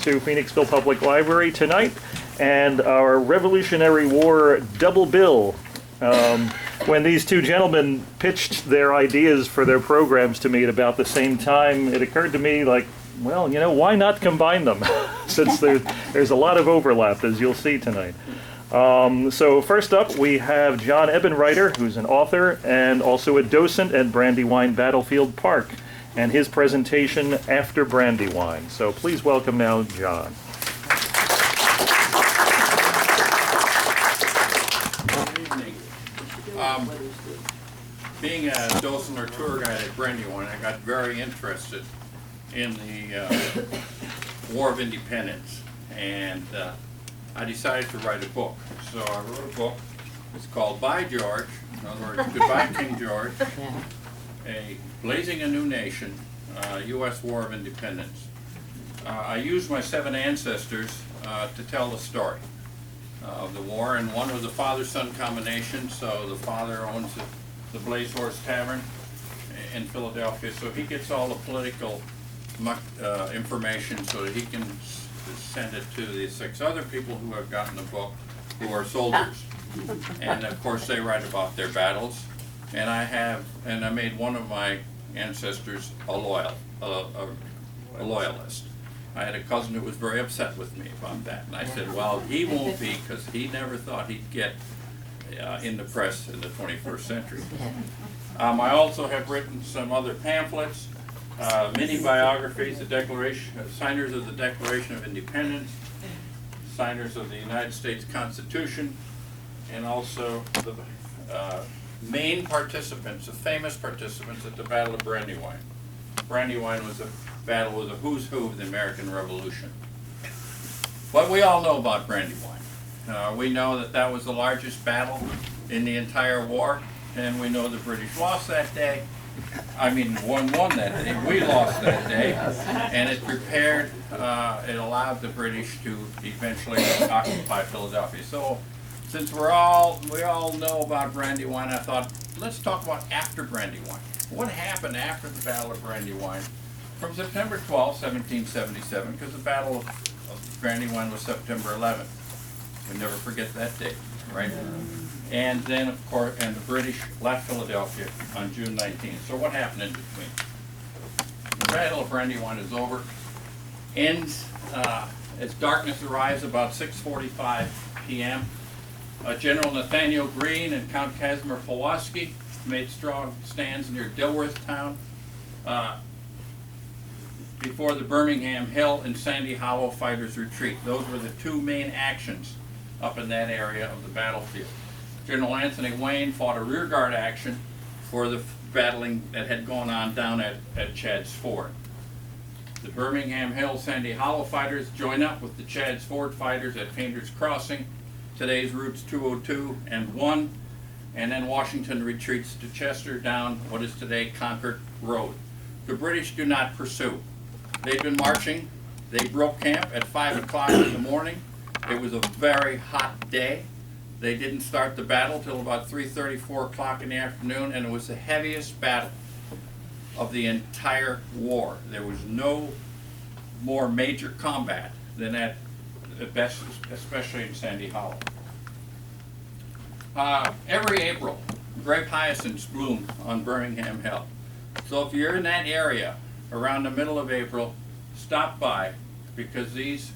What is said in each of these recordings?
to Phoenixville Public Library tonight and our Revolutionary War double bill. When these two gentlemen pitched their ideas for their programs to me at about the same time, it occurred to me, like, well, you know, why not combine them? Since there's a lot of overlap, as you'll see tonight. So first up, we have John Ebenreiter, who's an author and also a docent at Brandywine Battlefield Park, and his presentation after Brandywine. So please welcome now John. Good evening. Being a docent or tour guide at Brandywine, I got very interested in the War of Independence, and I decided to write a book. So I wrote a book. It's called By George, in other words, Goodbye King George, Blazing a New Nation, U.S. War of Independence. I used my 7 ancestors to tell the story of the war, and one was a father-son combination, so the father owns the Blaze Horse Tavern in Philadelphia, so he gets all the political information so that he can send it to the 6 other people who have gotten the book, who are soldiers. And of course they write about their battles. And I made one of my ancestors a loyalist. I had a cousin who was very upset with me about that. And I said, well, he won't be, because he never thought he'd get in the press in the 21st century. I also have written some other pamphlets, mini biographies, signers of the Declaration of Independence, signers of the United States Constitution, and also the main participants, the famous participants at the Battle of Brandywine. Brandywine was a battle with a who's who of the American Revolution. What we all know about Brandywine. We know that that was the largest battle in the entire war, and we know the British lost that day. I mean, won that day. We lost that day, and it prepared, it allowed the British to eventually occupy Philadelphia. So, since we all know about Brandywine, I thought, let's talk about after Brandywine. What happened after the Battle of Brandywine from September 12, 1777, because the Battle of Brandywine was September 11th. We never forget that date, right? And then, of course, and the British left Philadelphia on June 19th. So what happened in between? The Battle of Brandywine is over, ends as darkness arrives about 6:45 p.m. General Nathaniel Greene and Count Casimir Pulaski made strong stands near Dilworth Town before the Birmingham Hill and Sandy Hollow fighters' retreat. Those were the 2 main actions up in that area of the battlefield. General Anthony Wayne fought a rearguard action for the battling that had gone on down at Chadds Ford. The Birmingham Hill Sandy Hollow fighters join up with the Chadds Ford fighters at Painter's Crossing, today's routes 202 and 1, and then Washington retreats to Chester down what is today Concord Road. The British do not pursue. They've been marching. They broke camp at 5 o'clock in the morning. It was a very hot day. They didn't start the battle till about 3:30, 4 o'clock in the afternoon, and it was the heaviest battle of the entire war. There was no more major combat than that, especially in Sandy Hollow. Every April, grape hyacinths bloom on Birmingham Hill. So if you're in that area around the middle of April, stop by, because these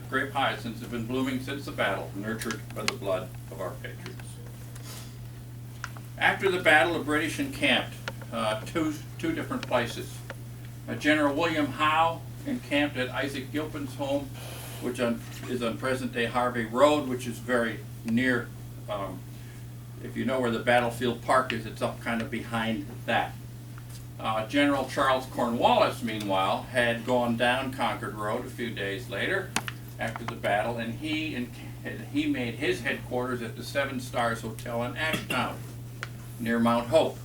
grape hyacinths have been blooming since the battle, nurtured by the blood of our patriots. After the battle, the British encamped two different places. General William Howe encamped at Isaac Gilpin's home, which is on present-day Harvey Road, which is very near, if you know where the battlefield park is, it's up kind of behind that. General Charles Cornwallis, meanwhile, had gone down Concord Road a few days later after the battle, and he made his headquarters at the 7 Stars Hotel in Ashtown, near Mount Hope.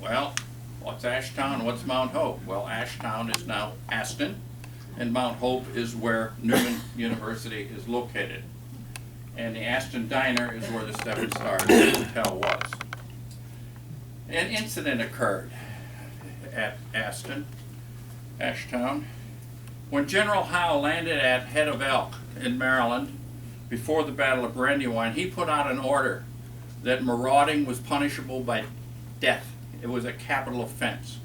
Well, what's Ashtown? What's Mount Hope? Well, Ashtown is now Aston, and Mount Hope is where Newman University is located. And the Aston Diner is where the 7 Stars Hotel was. An incident occurred at Ashtown. When General Howe landed at Head of Elk in Maryland before the Battle of Brandywine, he put out an order that marauding was punishable by death. It was a capital offense.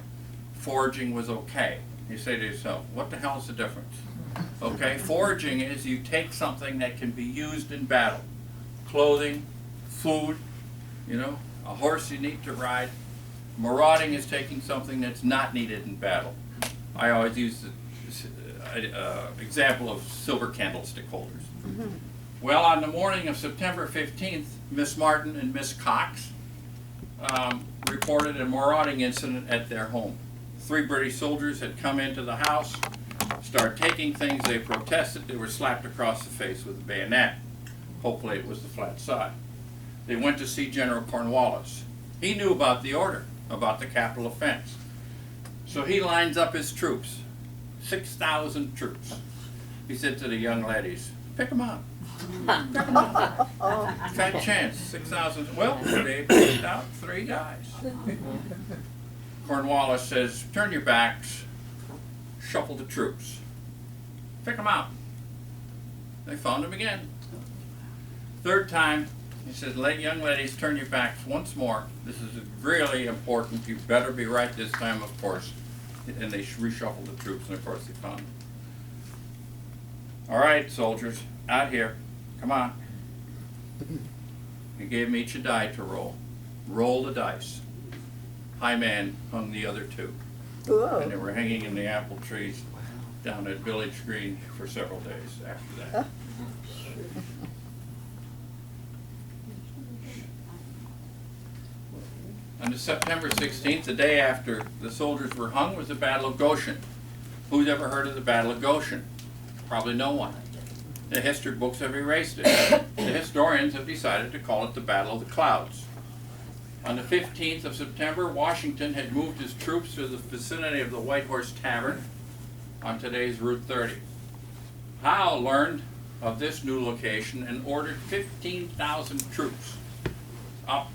Foraging was okay. You say to yourself, what the hell is the difference? Okay, foraging is you take something that can be used in battle. Clothing, food, you know, a horse you need to ride. Marauding is taking something that's not needed in battle. I always use the example of silver candlestick holders. Well, on the morning of September 15th, Miss Martin and Miss Cox reported a marauding incident at their home. 3 British soldiers had come into the house, started taking things. They protested. They were slapped across the face with a bayonet. Hopefully it was the flat side. They went to see General Cornwallis. He knew about the order, about the capital offense. So he lines up his troops, 6,000 troops. He said to the young ladies, pick them up. Pick them up. Fat chance, 6,000. Well, they picked out 3 guys. Cornwallis says, turn your backs, shuffle the troops. Pick them out. They found him again. 3rd time, he says, young ladies, turn your backs once more. This is really important. You better be right this time, of course. And they reshuffled the troops, and of course they found them. All right, soldiers, out here. Come on. He gave them each a die to roll. Roll the dice. High man hung the other 2. Whoa. And they were hanging in the apple trees down at Village Green for several days after that. On the September 16th, the day after the soldiers were hung, was the Battle of Goshen. Who's ever heard of the Battle of Goshen? Probably no one. The history books have erased it. The historians have decided to call it the Battle of the Clouds. On the 15th of September, Washington had moved his troops to the vicinity of the White Horse Tavern on today's Route 30. Howe learned of this new location and ordered 15,000 troops up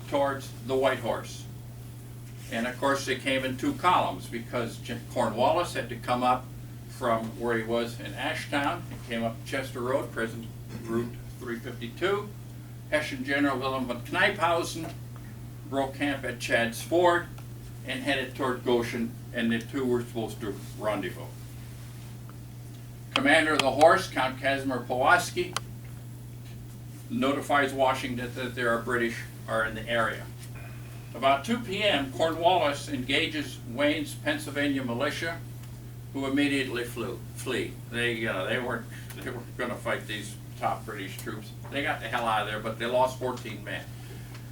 towards the White Horse. And of course they came in 2 columns because Cornwallis had to come up from where he was in Ashtown. He came up Chester Road, present Route 352. Hessian General Wilhelm von Knyphausen broke camp at Chad's Ford and headed toward Goshen, and the 2 were supposed to rendezvous. Commander of the horse, Count Casimir Pulaski, notifies Washington that there are British in the area. About 2 p.m., Cornwallis engages Wayne's Pennsylvania militia, who immediately flee. They weren't going to fight these top British troops. They got the hell out of there, but they lost 14 men.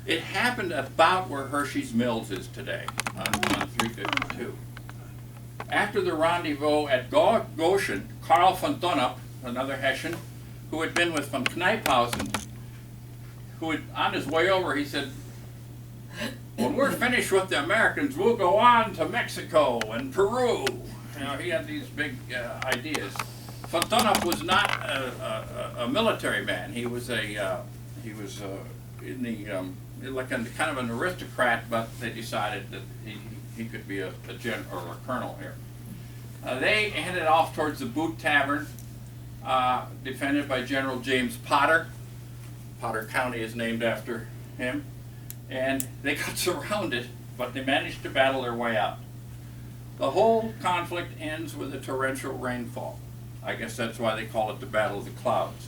It happened about where Hershey's Mills is today, on 352. After the rendezvous at Goshen, Karl von Donop, another Hessian, who had been with von Knyphausen, who had, on his way over, he said, when we're finished with the Americans, we'll go on to Mexico and Peru. You know, he had these big ideas. Von Donop was not a military man. He was like kind of an aristocrat, but they decided that he could be a general or a colonel here. They headed off towards the Boot Tavern, defended by General James Potter. Potter County is named after him. And they got surrounded, but they managed to battle their way out. The whole conflict ends with a torrential rainfall. I guess that's why they call it the Battle of the Clouds.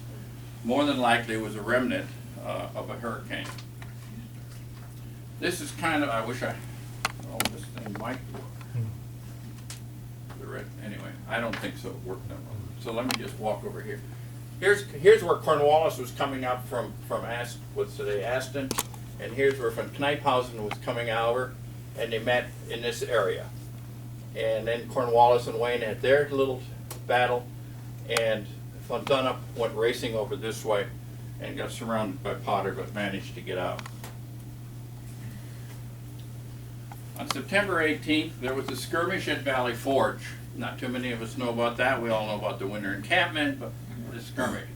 More than likely it was a remnant of a hurricane. This is kind of, I wish this thing might work. Anyway, I don't think so it worked that well. So let me just walk over here. Here's where Cornwallis was coming up from Aston, and here's where von Knyphausen was coming over, and they met in this area. And then Cornwallis and Wayne had their little battle, and von Donop went racing over this way and got surrounded by Potter, but managed to get out. On September 18th, there was a skirmish at Valley Forge. Not too many of us know about that. We all know about the winter encampment, but the skirmish.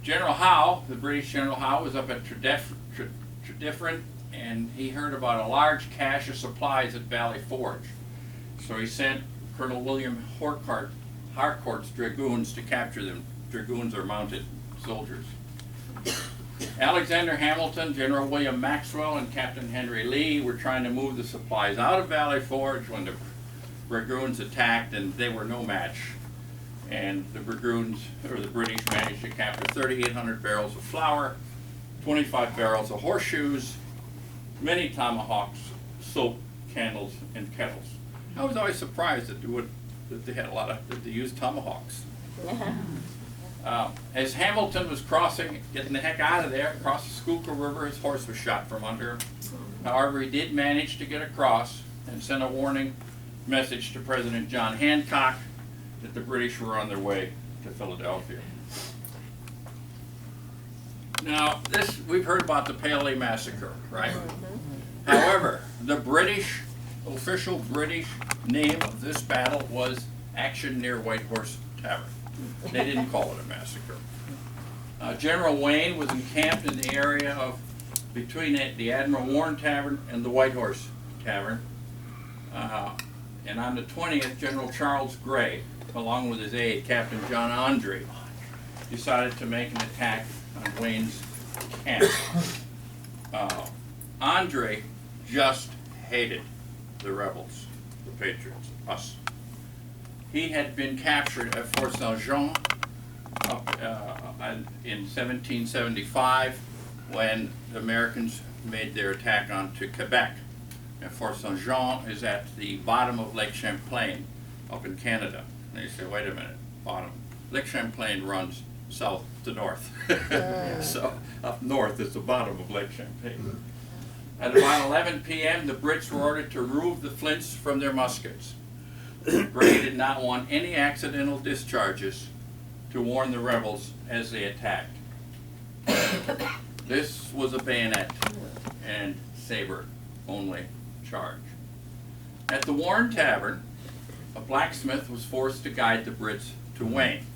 General Howe, the British General Howe, was up at Tredyffrin, and he heard about a large cache of supplies at Valley Forge. So he sent Colonel William Harcourt's dragoons to capture them. Dragoons are mounted soldiers. Alexander Hamilton, General William Maxwell, and Captain Henry Lee were trying to move the supplies out of Valley Forge when the dragoons attacked, and they were no match. And the dragoons, or the British, managed to capture 3,800 barrels of flour, 25 barrels of horseshoes, many tomahawks, soap, candles, and kettles. I was always surprised that they had that they used tomahawks. As Hamilton was getting the heck out of there, across the Schuylkill River, his horse was shot from under him. However, he did manage to get across and sent a warning message to President John Hancock that the British were on their way to Philadelphia. Now, we've heard about the Paoli Massacre, right? However, the official British name of this battle was Action near White Horse Tavern. They didn't call it a massacre. General Wayne was encamped in the area between the Admiral Warren Tavern and the White Horse Tavern. And on the 20th, General Charles Gray, along with his aide, Captain John Andre, decided to make an attack on Wayne's camp. Andre just hated the rebels, the patriots, us. He had been captured at Fort Saint-Jean in 1775 when the Americans made their attack onto Quebec. And Fort Saint-Jean is at the bottom of Lake Champlain up in Canada. And you say, wait a minute, bottom. Lake Champlain runs south to north. So up north is the bottom of Lake Champlain. At about 11 p.m., the Brits were ordered to remove the flints from their muskets. Gray did not want any accidental discharges to warn the rebels as they attacked. This was a bayonet and saber only charge. At the Warren Tavern, a blacksmith was forced to guide the Brits to Wayne.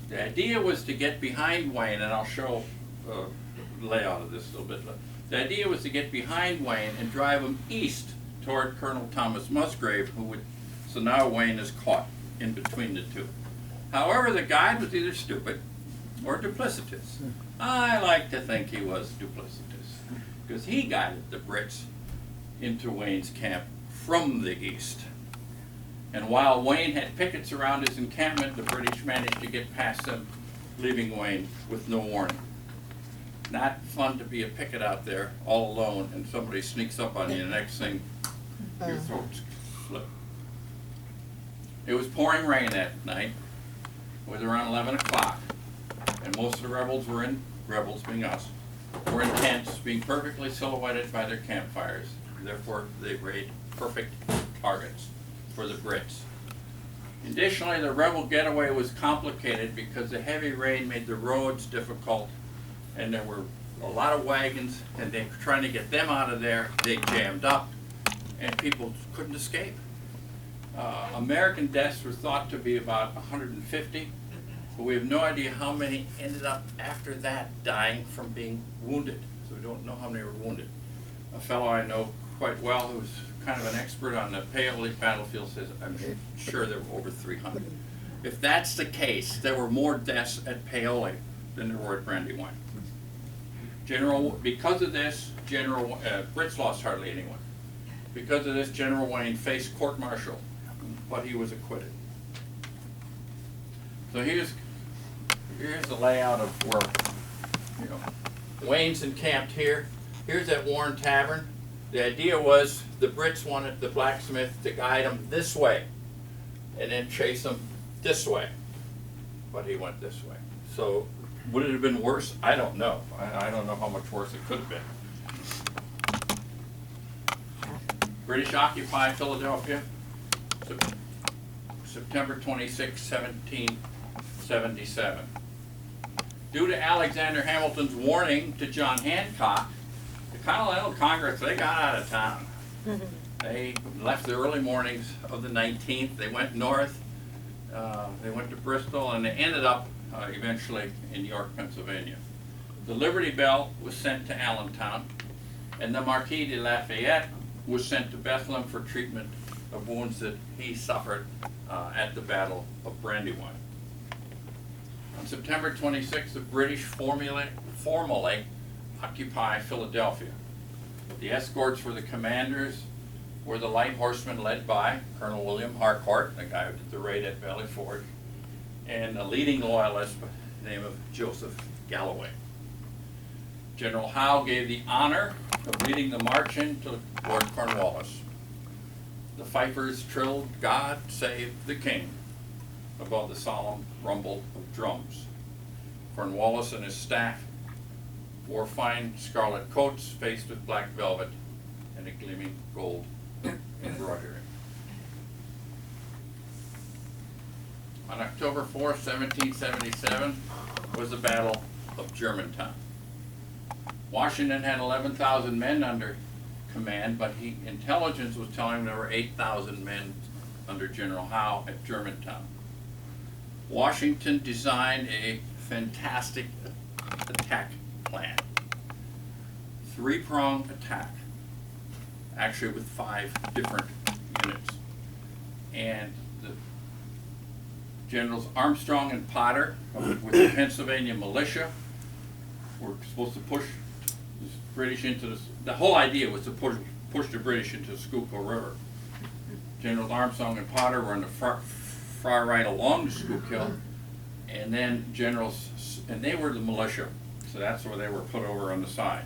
The idea was to get behind Wayne, and I'll show the layout of this a little bit later. The idea was to get behind Wayne and drive him east toward Colonel Thomas Musgrave, so now Wayne is caught in between the two. However, the guide was either stupid or duplicitous. I like to think he was duplicitous, because he guided the Brits into Wayne's camp from the east. And while Wayne had pickets around his encampment, the British managed to get past them, leaving Wayne with no warning. Not fun to be a picket out there all alone and somebody sneaks up on you and the next thing your throat's slit. It was pouring rain that night. It was around 11 o'clock and most of the rebels being us, were in tents being perfectly silhouetted by their campfires. Therefore they made perfect targets for the Brits. Additionally, the rebel getaway was complicated because the heavy rain made the roads difficult and there were a lot of wagons and they were trying to get them out of there. They jammed up and people couldn't escape. American deaths were thought to be about 150, but we have no idea how many ended up after that dying from being wounded. So we don't know how many were wounded. A fellow I know quite well who's kind of an expert on the Paoli battlefield says, I'm sure there were over 300. If that's the case, there were more deaths at Paoli than there were at Brandywine. Because of this, Brits lost hardly anyone. Because of this, General Wayne faced court-martial, but he was acquitted. So here's the layout of where, Wayne's encamped here. Here's that Warren Tavern. The idea was the Brits wanted the blacksmith to guide them this way and then chase them this way, but he went this way. So would it have been worse? I don't know. I don't know how much worse it could have been. British occupied Philadelphia, September 26, 1777. Due to Alexander Hamilton's warning to John Hancock, the Continental Congress, they got out of town. They left the early mornings of the 19th. They went north. They went to Bristol, and they ended up eventually in York, Pennsylvania. The Liberty Bell was sent to Allentown, and the Marquis de Lafayette was sent to Bethlehem for treatment of wounds that he suffered at the Battle of Brandywine. On September 26th, the British formally occupy Philadelphia. The escorts for the commanders were the light horsemen led by Colonel William Harcourt, the guy who did the raid at Valley Forge, and a leading loyalist by the name of Joseph Galloway. General Howe gave the honor of leading the march into Lord Cornwallis. The fifers trilled "God Save the King" above the solemn rumble of drums. Cornwallis and his staff wore fine scarlet coats faced with black velvet and a gleaming gold embroidery. On October 4, 1777, was the Battle of Germantown. Washington had 11,000 men under command, but intelligence was telling him there were 8,000 men under General Howe at Germantown. Washington designed a fantastic attack plan. Three-pronged attack, actually with 5 different units. And the Generals Armstrong and Potter with the Pennsylvania militia were supposed to push the British into the whole idea was to push the British into the Schuylkill River. Generals Armstrong and Potter were on the far right along the Schuylkill, and then and they were the militia, so that's where they were put over on the side.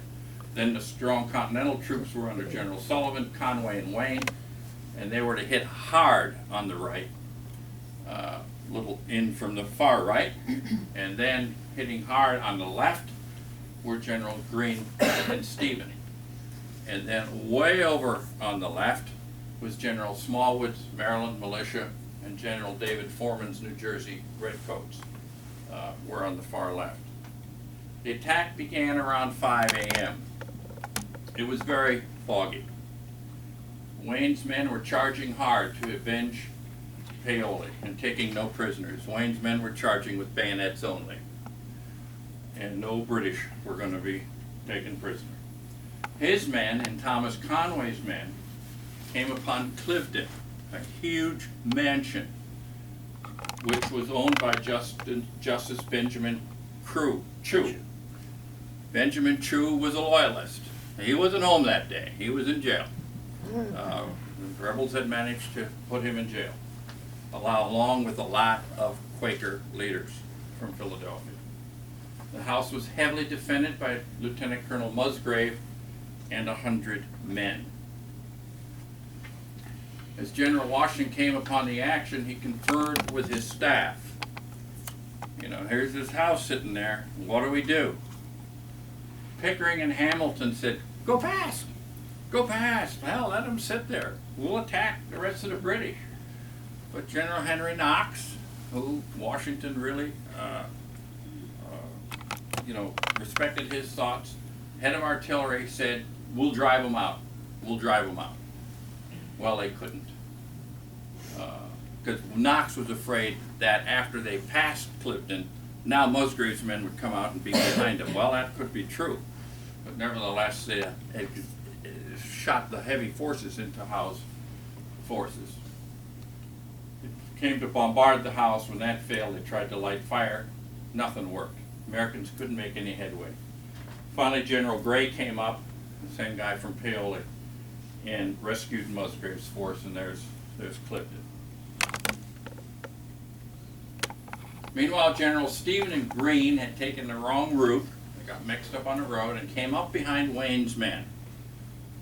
Then the strong Continental troops were under General Sullivan, Conway, and Wayne, and they were to hit hard on the right, little in from the far right, and then hitting hard on the left were General Greene and Steveney. And then way over on the left was General Smallwood's Maryland militia and General David Foreman's New Jersey Redcoats were on the far left. The attack began around 5 a.m. It was very foggy. Wayne's men were charging hard to avenge Paoli and taking no prisoners. Wayne's men were charging with bayonets only, and no British were going to be taken prisoner. His men and Thomas Conway's men came upon Clifton, a huge mansion which was owned by Justice Benjamin Chew. Benjamin Chew was a loyalist. He wasn't home that day. He was in jail. The rebels had managed to put him in jail, along with a lot of Quaker leaders from Philadelphia. The house was heavily defended by Lieutenant Colonel Musgrave and 100 men. As General Washington came upon the action, he conferred with his staff. Here's this house sitting there. What do we do? Pickering and Hamilton said, "Go past. Go past. Hell, let them sit there. We'll attack the rest of the British." But General Henry Knox, who Washington really, respected his thoughts, head of artillery, said, "We'll drive them out. We'll drive them out." Well, they couldn't. Because Knox was afraid that after they passed Clifton, now Musgrave's men would come out and be behind them. Well, that could be true. But nevertheless, they had shot the heavy forces into Howe's forces. It came to bombard the house. When that failed, they tried to light fire. Nothing worked. Americans couldn't make any headway. Finally, General Gray came up, the same guy from Paoli, and rescued Musgrave's force, and there's Clifton. Meanwhile, General Stephen and Greene had taken the wrong route. They got mixed up on the road and came up behind Wayne's men.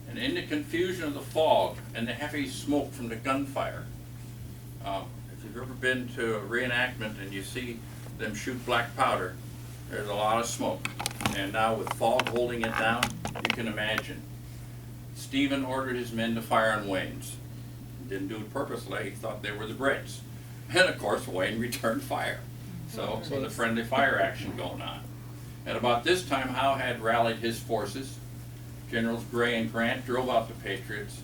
And in the confusion of the fog and the heavy smoke from the gunfire, if you've ever been to a reenactment and you see them shoot black powder, there's a lot of smoke. And now with fog holding it down, you can imagine. Stephen ordered his men to fire on Wayne's. He didn't do it purposely. He thought they were the Brits. And of course, Wayne returned fire. So there was a friendly fire action going on. At about this time, Howe had rallied his forces. Generals Gray and Grant drove out the Patriots.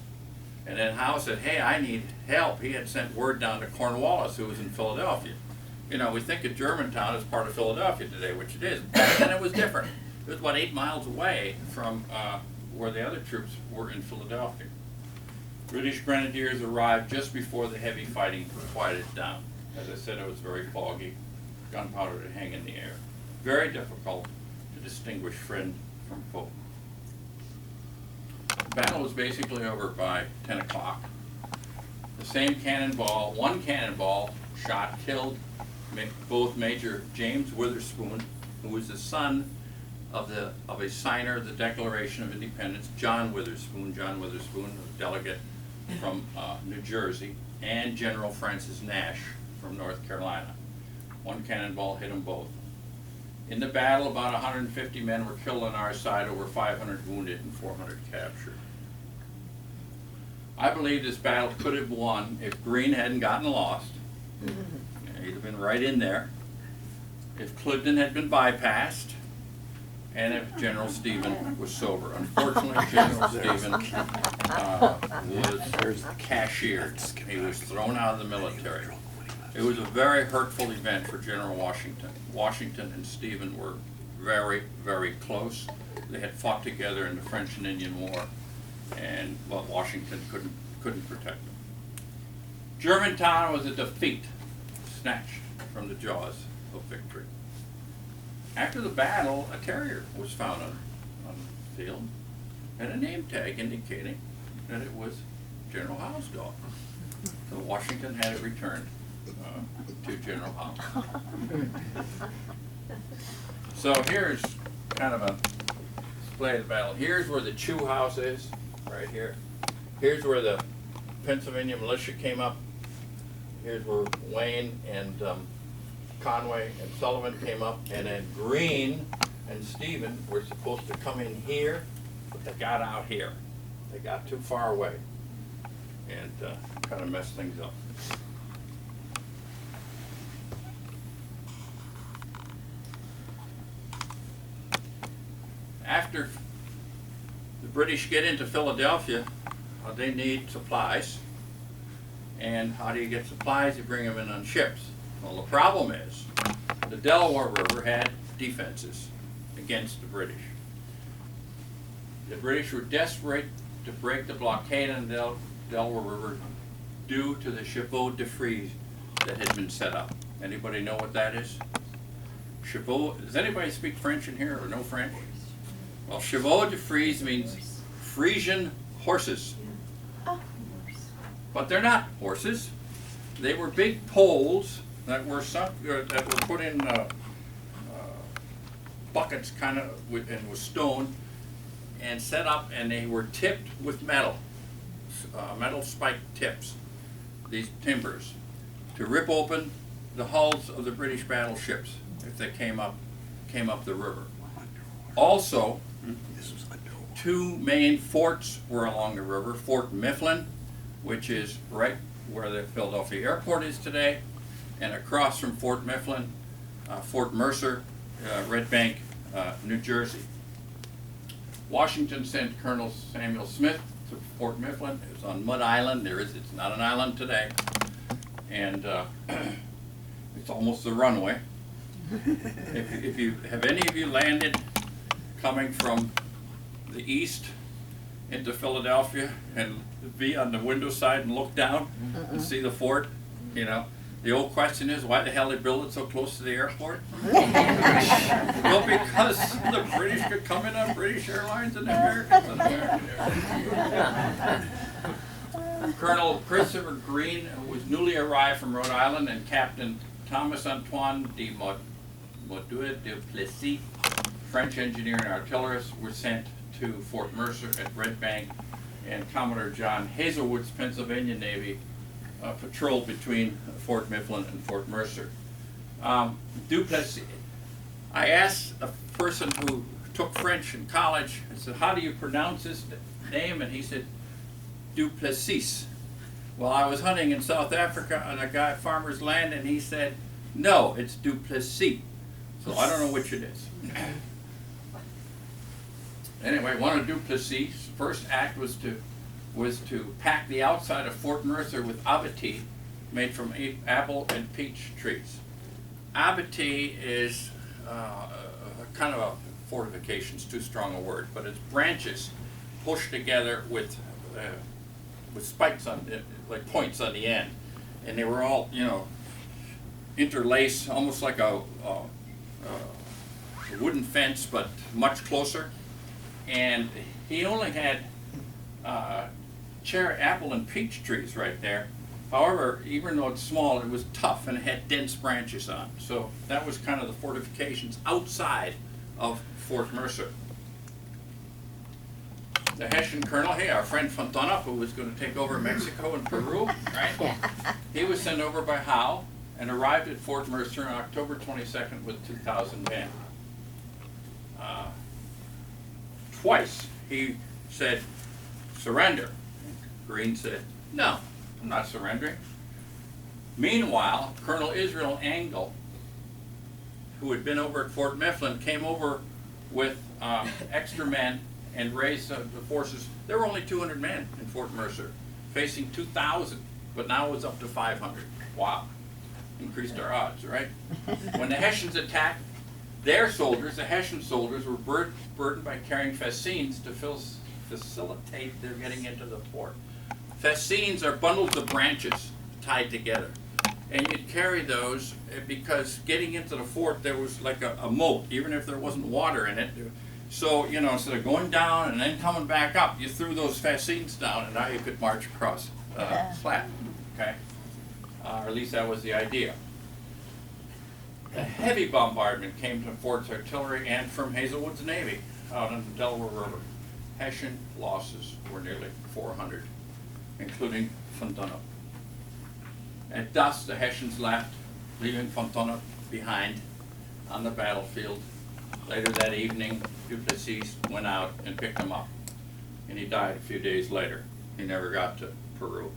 And then Howe said, "Hey, I need help." He had sent word down to Cornwallis, who was in Philadelphia. We think of Germantown as part of Philadelphia today, which it is. Back then it was different. It was about 8 miles away from where the other troops were in Philadelphia. British Grenadiers arrived just before the heavy fighting quieted down. As I said, it was very foggy, gunpowder to hang in the air. Very difficult to distinguish friend from foe. The battle was basically over by 10 o'clock. The same cannonball, one cannonball shot killed both Major James Witherspoon, who was the son of a signer of the Declaration of Independence, John Witherspoon, a delegate from New Jersey, and General Francis Nash from North Carolina. One cannonball hit them both. In the battle, about 150 men were killed on our side, over 500 wounded, and 400 captured. I believe this battle could have won if Greene hadn't gotten lost. He'd have been right in there. If Clifton had been bypassed, and if General Stephen was sober. Unfortunately, General Stephen was cashiered. He was thrown out of the military. It was a very hurtful event for General Washington. Washington and Stephen were very, very close. They had fought together in the French and Indian War, but Washington couldn't protect them. Germantown was a defeat, snatched from the jaws of victory. After the battle, a terrier was found on the field and a name tag indicating that it was General Howe's dog. So Washington had it returned to General Howe. So here's kind of a display of the battle. Here's where the Chew House is, right here. Here's where the Pennsylvania militia came up. Here's where Wayne and Conway and Sullivan came up, and then Greene and Stephen were supposed to come in here, but they got out here. They got too far away and kind of messed things up. After the British get into Philadelphia, they need supplies. And how do you get supplies? You bring them in on ships. Well, the problem is the Delaware River had defenses against the British. The British were desperate to break the blockade on the Delaware River due to the chevaux de frise that had been set up. Anybody know what that is? Chevaux, does anybody speak French in here or no French? Well, chevaux de frise means Frisian horses. But they're not horses. They were big poles that were put in buckets, kind of, and with stone, and set up, and they were tipped with metal spike tips. These timbers to rip open the hulls of the British battleships if they came up the river. Also, two main forts were along the river: Fort Mifflin, which is right where the Philadelphia airport is today, and across from Fort Mifflin, Fort Mercer, Red Bank, New Jersey. Washington sent Colonel Samuel Smith to Fort Mifflin. It was on Mud Island. It's not an island today, and it's almost the runway. If you have any of you landed coming from the east into Philadelphia and be on the window side and look down and see the fort, you know, the old question is, why the hell they build it so close to the airport? Well, because the British could come in on British Airlines and the Americans on American Airlines. Colonel Christopher Greene, who was newly arrived from Rhode Island, and Captain Thomas Antoine de Modouet de Plessis, French engineer and artillerist, were sent to Fort Mercer at Red Bank, and Commodore John Hazelwood's Pennsylvania Navy patrolled between Fort Mifflin and Fort Mercer. Duplessis, I asked a person who took French in college, I said, how do you pronounce his name? And he said, Duplessis. Well, I was hunting in South Africa on a farmer's land, and he said, no, it's Duplessis. So I don't know which it is. Anyway, one of Duplessis' first act was to pack the outside of Fort Mercer with abatis made from apple and peach trees. Abatis is kind of a fortification, it's too strong a word, but it's branches pushed together with with spikes on it, like points on the end, and they were all, you know, interlaced, almost like a wooden fence, but much closer. And he only had cherry, apple, and peach trees right there. However, even though it's small, it was tough and it had dense branches on. So that was kind of the fortifications outside of Fort Mercer. The Hessian Colonel, hey, our friend Fontana, who was going to take over Mexico and Peru, right? He was sent over by Howe and arrived at Fort Mercer on October 22nd with 2,000 men. Twice he said, surrender. Greene said, no, I'm not surrendering. Meanwhile, Colonel Israel Angle, who had been over at Fort Mifflin, came over with extra men and raised the forces. There were only 200 men in Fort Mercer, facing 2,000, but now it was up to 500. Wow, increased our odds, right? When the Hessians attacked, their soldiers, the Hessian soldiers, were burdened by carrying fascines to facilitate their getting into the fort. Fascines are bundles of branches tied together. And you'd carry those because getting into the fort, there was like a moat, even if there wasn't water in it. So, you know, instead of going down and then coming back up, you threw those fascines down, and now you could march across flat, okay? Or at least that was the idea. A heavy bombardment came from Fort's artillery and from Hazelwood's Navy out on the Delaware River. Hessian losses were nearly 400, including Fontana. At dusk, the Hessians left, leaving Fontana behind on the battlefield. Later that evening, Guptas East went out and picked him up, and he died a few days later. He never got to Peru.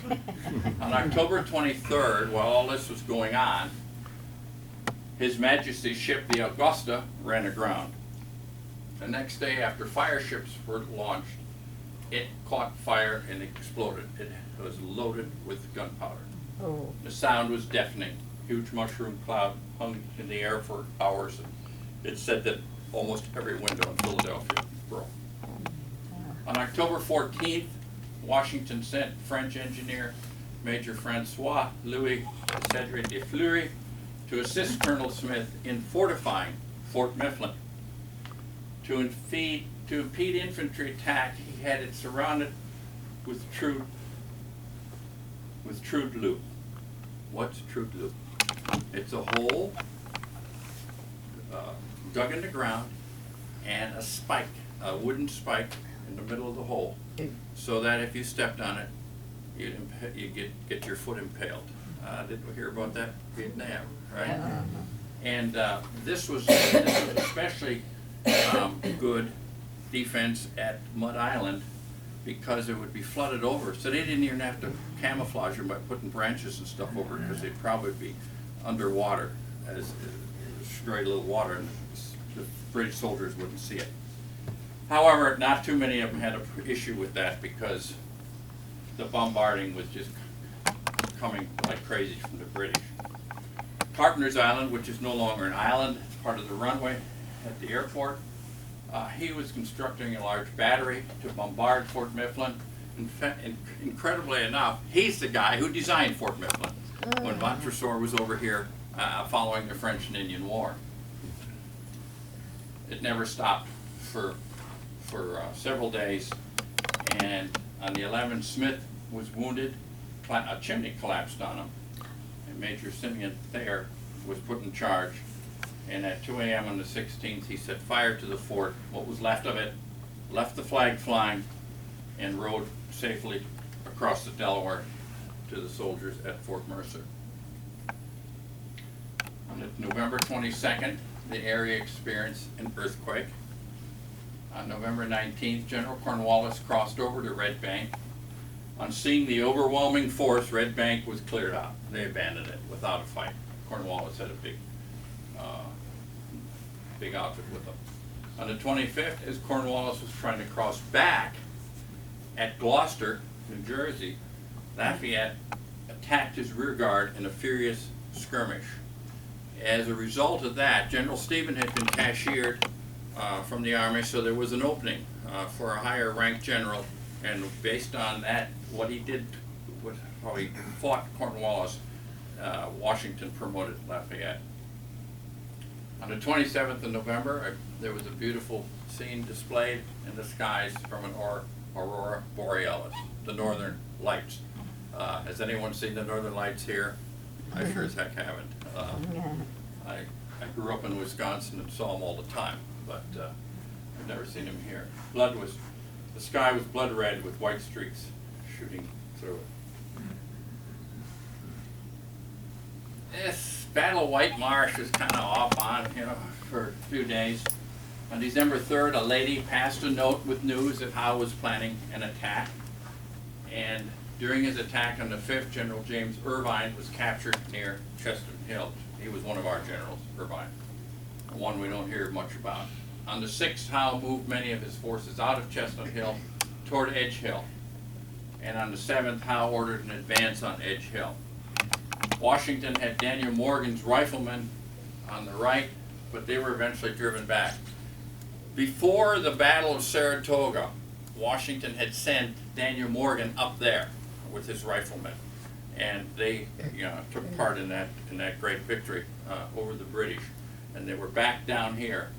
On October 23rd, while all this was going on, His Majesty's ship, the Augusta, ran aground. The next day, after fire ships were launched, it caught fire and exploded. It was loaded with gunpowder. Oh. The sound was deafening. Huge mushroom cloud hung in the air for hours. It said that almost every window in Philadelphia broke. On October 14th, Washington sent French engineer Major Francois Louis Cedric de Fleury to assist Colonel Smith in fortifying Fort Mifflin. To impede infantry attack, he had it surrounded with true loop. What's true loop? It's a hole dug in the ground and a spike, a wooden spike in the middle of the hole, so that if you stepped on it, you'd get your foot impaled. Didn't we hear about that? Vietnam, right? And this was especially good defense at Mud Island because it would be flooded over. So they didn't even have to camouflage them by putting branches and stuff over it because they'd probably be underwater as very little water, and the British soldiers wouldn't see it. However, not too many of them had an issue with that because the bombarding was just coming like crazy from the British. Carpenter's Island, which is no longer an island, it's part of the runway at the airport. He was constructing a large battery to bombard Fort Mifflin. Incredibly enough, he's the guy who designed Fort Mifflin when Montresor was over here following the French and Indian War. It never stopped for several days, and on the 11th, Smith was wounded. A chimney collapsed on him, and Major Simeon Thayer was put in charge. And at 2 a.m. on the 16th, he set fire to the fort, what was left of it, left the flag flying, and rode safely across the Delaware to the soldiers at Fort Mercer. On November 22nd, the area experienced an earthquake. On November 19th, General Cornwallis crossed over to Red Bank. On seeing the overwhelming force, Red Bank was cleared out. They abandoned it without a fight. Cornwallis had a big outfit with them. On the 25th, as Cornwallis was trying to cross back at Gloucester, New Jersey, Lafayette attacked his rear guard in a furious skirmish. As a result of that, General Stephen had been cashiered from the Army, so there was an opening for a higher ranked general, and based on that, what he did was how he fought Cornwallis, Washington promoted Lafayette. On the 27th of November, there was a beautiful scene displayed in the skies from an aurora borealis, the northern lights. Has anyone seen the northern lights here? I sure as heck haven't. I grew up in Wisconsin and saw them all the time, but I've never seen them here. The sky was blood red with white streaks shooting through it. This Battle of White Marsh was kind of off on, for a few days. On December 3rd, a lady passed a note with news that Howe was planning an attack. And during his attack on the 5th, General James Irvine was captured near Chestnut Hill. He was one of our generals, Irvine, one we don't hear much about. On the 6th, Howe moved many of his forces out of Chestnut Hill toward Edge Hill. And on the 7th, Howe ordered an advance on Edge Hill. Washington had Daniel Morgan's riflemen on the right, but they were eventually driven back. Before the Battle of Saratoga, Washington had sent Daniel Morgan up there with his riflemen, and they took part in that great victory over the British. And they were back down here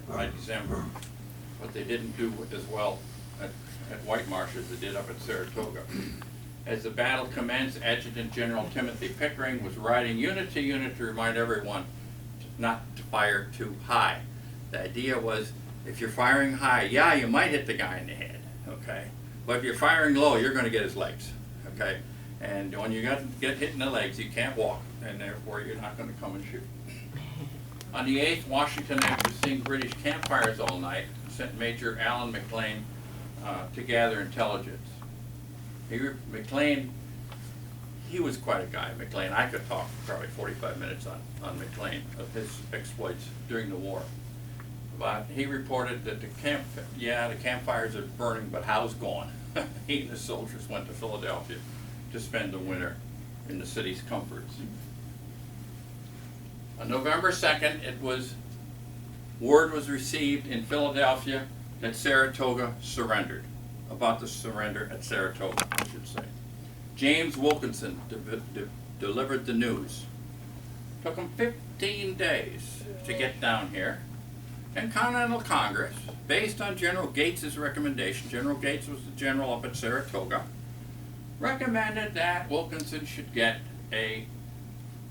by December, but they didn't do as well at White Marsh as they did up at Saratoga. As the battle commenced, Adjutant General Timothy Pickering was riding unit to unit to remind everyone not to fire too high. The idea was, if you're firing high, yeah, you might hit the guy in the head, okay? But if you're firing low, you're going to get his legs, okay? And when you get hit in the legs, you can't walk, and therefore you're not going to come and shoot. On the 8th, Washington, after seeing British campfires all night, sent Major Allen McLean to gather intelligence. McLean, he was quite a guy, McLean. I could talk probably 45 minutes on McLean, of his exploits during the war. But he reported that the campfires are burning, but Howe's gone. He and his soldiers went to Philadelphia to spend the winter in the city's comforts. On November 2nd, word was received in Philadelphia that Saratoga surrendered. About the surrender at Saratoga, I should say. James Wilkinson delivered the news. Took him 15 days to get down here. And Continental Congress, based on General Gates's recommendation, General Gates was the general up at Saratoga, recommended that Wilkinson should get a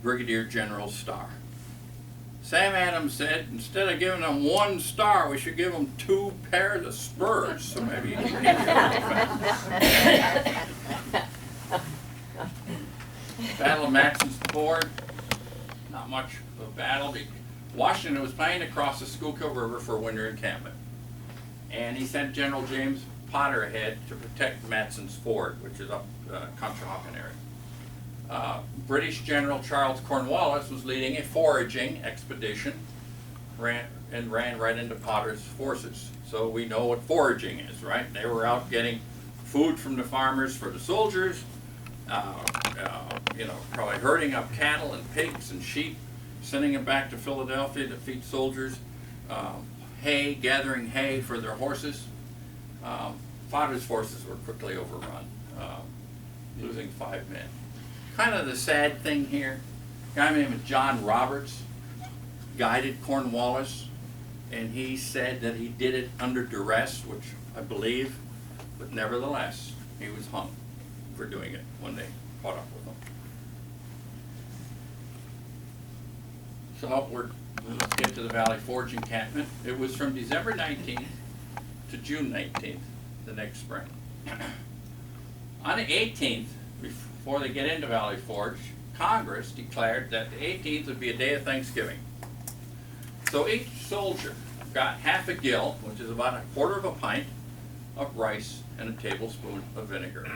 Brigadier General's star. Sam Adams said, instead of giving him 1 star, we should give him 2 pairs of spurs, so maybe he can get Battle of Matson's Ford, not much of a battle. Washington was planning to cross the Schuylkill River for a winter encampment. And he sent General James Potter ahead to protect Matson's Ford, which is up Conshohocken area. British General Charles Cornwallis was leading a foraging expedition ran right into Potter's forces. So we know what foraging is, right? They were out getting food from the farmers for the soldiers, probably herding up cattle and pigs and sheep, sending them back to Philadelphia to feed soldiers, gathering hay for their horses. Potter's forces were quickly overrun, losing 5 men. Kind of the sad thing here, a guy named John Roberts guided Cornwallis, and he said that he did it under duress, which I believe, but nevertheless, he was hung for doing it when they caught up with him. So let's get to the Valley Forge encampment. It was from December 19th to June 19th, the next spring. On the 18th, before they get into Valley Forge, Congress declared that the 18th would be a day of Thanksgiving. So each soldier got half a gill, which is about 1/4 of a pint, of rice and a tablespoon of vinegar.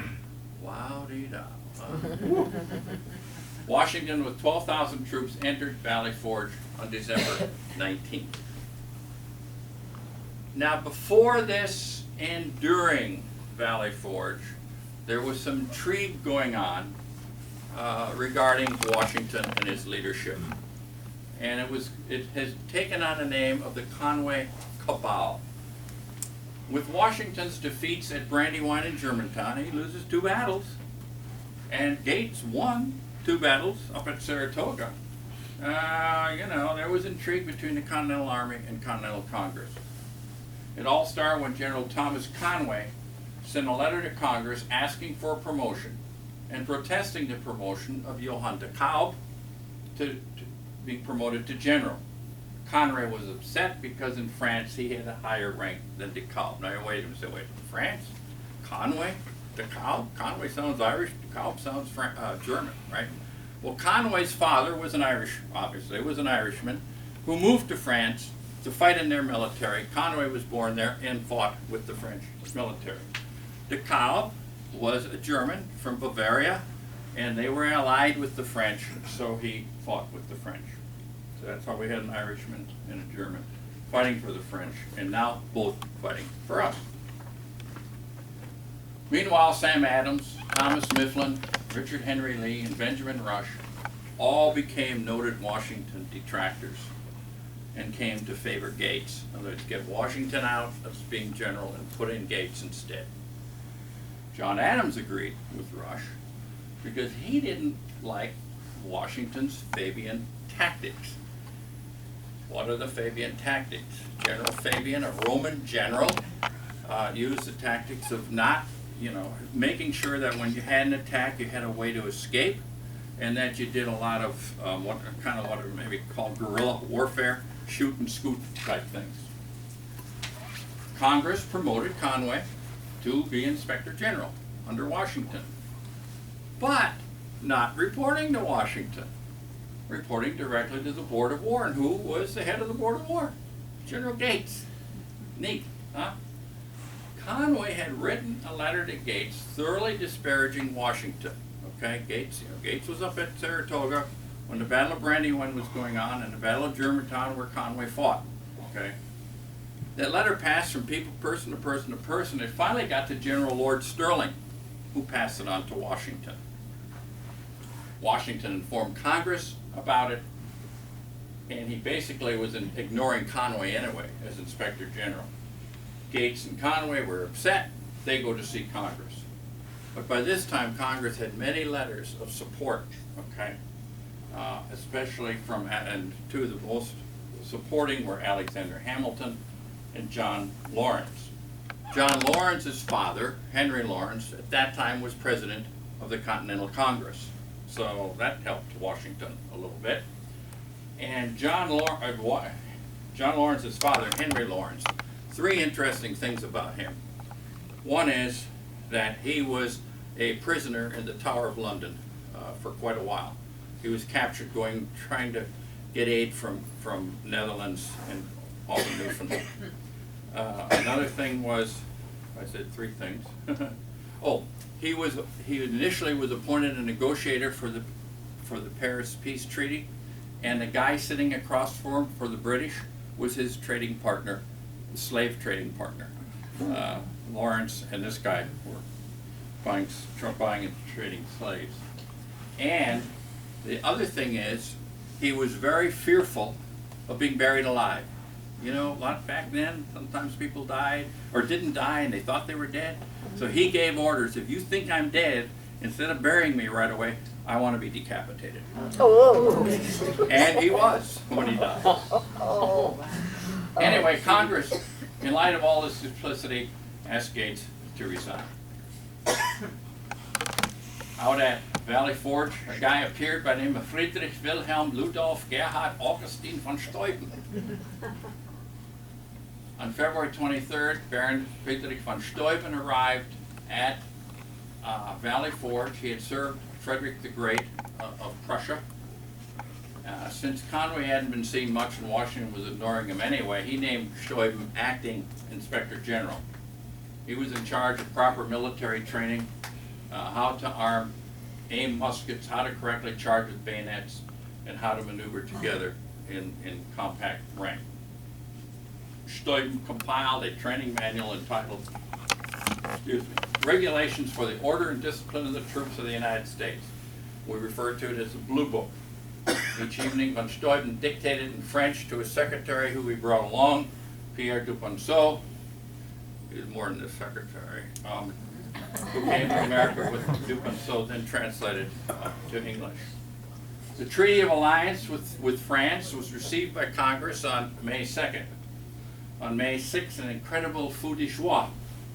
Wow-dee-da. Washington with 12,000 troops entered Valley Forge on December 19th. Now before this and during Valley Forge, there was some intrigue going on regarding Washington and his leadership. And it has taken on the name of the Conway Cabal. With Washington's defeats at Brandywine and Germantown, he loses 2 battles. And Gates won 2 battles up at Saratoga. There was intrigue between the Continental Army and Continental Congress. It all started when General Thomas Conway sent a letter to Congress asking for a promotion and protesting the promotion of Johann de Kalb to be promoted to general. Conway was upset because in France he had a higher rank than de Kalb. Now wait a minute, France? Conway? De Kalb? Conway sounds Irish, de Kalb sounds German, right? Well, Conway's father was an Irishman who moved to France to fight in their military. Conway was born there and fought with the French military. De Kalb was a German from Bavaria, and they were allied with the French, so he fought with the French. So that's how we had an Irishman and a German fighting for the French, and now both fighting for us. Meanwhile, Sam Adams, Thomas Mifflin, Richard Henry Lee, and Benjamin Rush all became noted Washington detractors and came to favor Gates. In other words, get Washington out of being general and put in Gates instead. John Adams agreed with Rush because he didn't like Washington's Fabian tactics. What are the Fabian tactics? General Fabian, a Roman general, used the tactics of not, making sure that when you had an attack, you had a way to escape, and that you did a lot of what are maybe called guerrilla warfare, shoot and scoot type things. Congress promoted Conway to be Inspector General under Washington, but not reporting to Washington, reporting directly to the Board of War. And who was the head of the Board of War? General Gates. Neat, huh? Conway had written a letter to Gates thoroughly disparaging Washington. Okay, Gates was up at Saratoga when the Battle of Brandywine was going on and the Battle of Germantown where Conway fought. Okay, that letter passed from person to person to person. It finally got to General Lord Sterling, who passed it on to Washington. Washington informed Congress about it, and he basically was ignoring Conway anyway as Inspector General. Gates and Conway were upset. They go to see Congress. But by this time, Congress had many letters of support, okay? Especially from, and 2 of the most supporting were Alexander Hamilton and John Lawrence. John Lawrence's father, Henry Lawrence, at that time was president of the Continental Congress. So that helped Washington a little bit. And John Lawrence's father, Henry Lawrence, 3 interesting things about him. One is that he was a prisoner in the Tower of London for quite a while. He was captured trying to get aid from Netherlands and all of Newfoundland. Another thing was, I said 3 things. He initially was appointed a negotiator for the Paris Peace Treaty, and the guy sitting across from him for the British was his trading partner, the slave trading partner. Lawrence and this guy were buying and trading slaves. And the other thing is, he was very fearful of being buried alive. A lot back then, sometimes people died or didn't die and they thought they were dead. So he gave orders, if you think I'm dead, instead of burying me right away, I want to be decapitated. Oh. And he was when he died. Anyway, Congress, in light of all this duplicity, asked Gates to resign. Out at Valley Forge, a guy appeared by the name of Friedrich Wilhelm Ludolf Gerhard Augustin von Steuben. On February 23rd, Baron Friedrich von Steuben arrived at Valley Forge. He had served Frederick the Great of Prussia. Since Conway hadn't been seen much and Washington was ignoring him anyway, he named Steuben acting Inspector General. He was in charge of proper military training, how to aim muskets, how to correctly charge with bayonets, and how to maneuver together in compact rank. Steuben compiled a training manual entitled, Regulations for the Order and Discipline of the Troops of the United States. We refer to it as the Blue Book. Each evening, von Steuben dictated in French to his secretary, who he brought along, Pierre Duponceau. he was more than the secretary, who came to America with Guptas, then translated to English. The Treaty of Alliance with France was received by Congress on May 2nd. On May 6th, an incredible feu de joie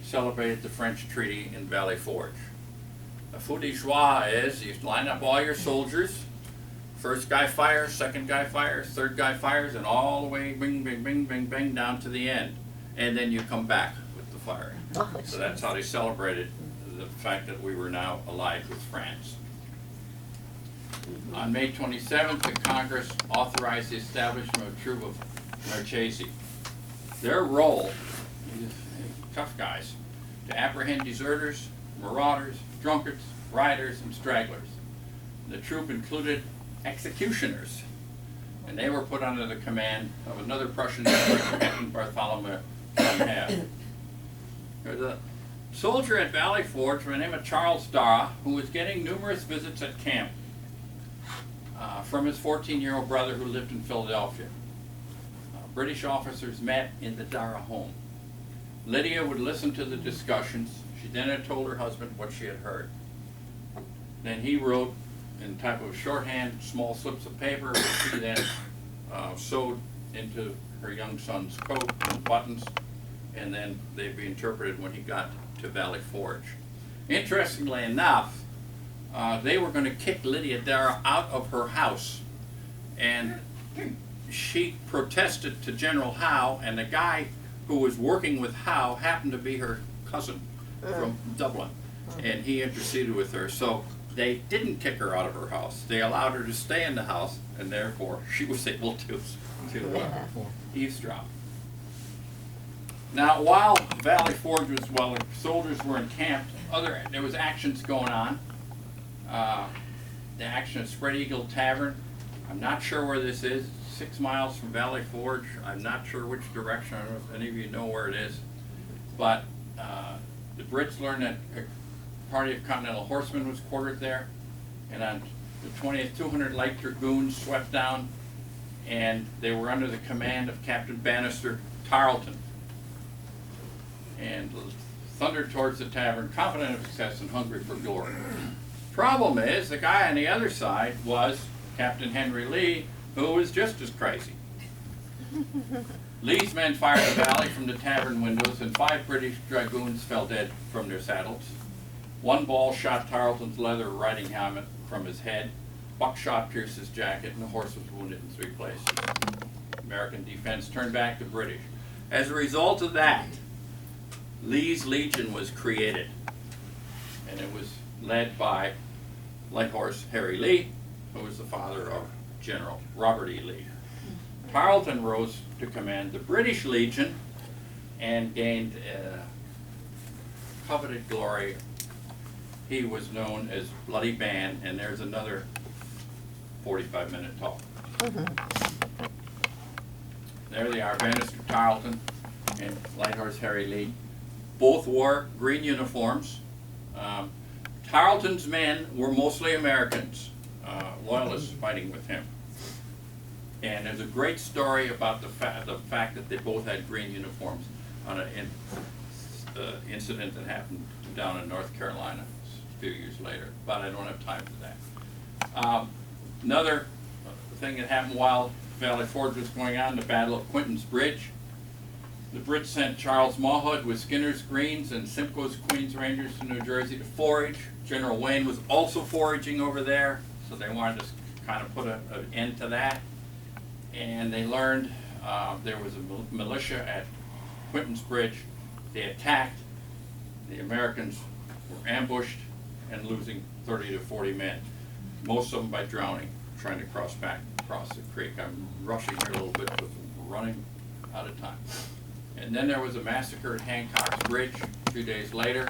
celebrated the French treaty in Valley Forge. A feu de joie is you line up all your soldiers, first guy fires, second guy fires, third guy fires, and all the way bing, bing, bing, bing, bing down to the end. And then you come back with the firing. So that's how they celebrated the fact that we were now allied with France. On May 27th, the Congress authorized the establishment of a troop of Marchesi. Their role, tough guys, to apprehend deserters, marauders, drunkards, rioters, and stragglers. The troop included executioners, and they were put under the command of another Prussian general, Captain Bartholomew von Howe. There was a soldier at Valley Forge by the name of Charles Darragh, who was getting numerous visits at camp from his 14-year-old brother who lived in Philadelphia. British officers met in the Darragh home. Lydia would listen to the discussions. She then had told her husband what she had heard. Then he wrote in type of shorthand small slips of paper, which he then sewed into her young son's coat and buttons, and then they'd be interpreted when he got to Valley Forge. Interestingly enough, they were going to kick Lydia Darragh out of her house, and she protested to General Howe, and the guy who was working with Howe happened to be her cousin from Dublin, and he interceded with her. So they didn't kick her out of her house. They allowed her to stay in the house, and therefore she was able to eavesdrop. Now, while Valley Forge was, while the soldiers were encamped, there was actions going on. The action at Spread Eagle Tavern. I'm not sure where this is. 6 miles from Valley Forge. I'm not sure which direction. I don't know if any of you know where it is. But the Brits learned that a party of Continental horsemen was quartered there. And on the 20th, 200 light dragoons swept down, and they were under the command of Captain Bannister Tarleton, and thundered towards the tavern, confident of success and hungry for glory. Problem is, the guy on the other side was Captain Henry Lee, who was just as crazy. Lee's men fired a volley from the tavern windows, and 5 British dragoons fell dead from their saddles. One ball shot Tarleton's leather riding helmet from his head. Buckshot pierced his jacket, and the horse was wounded in 3 places. American defense turned back to British. As a result of that, Lee's Legion was created, and it was led by Light Horse Harry Lee, who was the father of General Robert E. Lee. Tarleton rose to command the British Legion and gained coveted glory. He was known as Bloody Ban, and there's another 45-minute talk. There they are, Bannister Tarleton and Light Horse Harry Lee. Both wore green uniforms. Tarleton's men were mostly Americans, loyalists fighting with him. And there's a great story about the fact that they both had green uniforms on an incident that happened down in North Carolina a few years later, but I don't have time for that. Another thing that happened while Valley Forge was going on, the Battle of Quinton's Bridge. The Brits sent Charles Mawhood with Skinner's Greens and Simcoe's Queen's Rangers to New Jersey to forage. General Wayne was also foraging over there, so they wanted to kind of put an end to that. And they learned there was a militia at Quinton's Bridge. They attacked. The Americans were ambushed and losing 30 to 40 men, most of them by drowning, trying to cross back across the creek. I'm rushing here a little bit because we're running out of time. And then there was a massacre at Hancock's Bridge a few days later.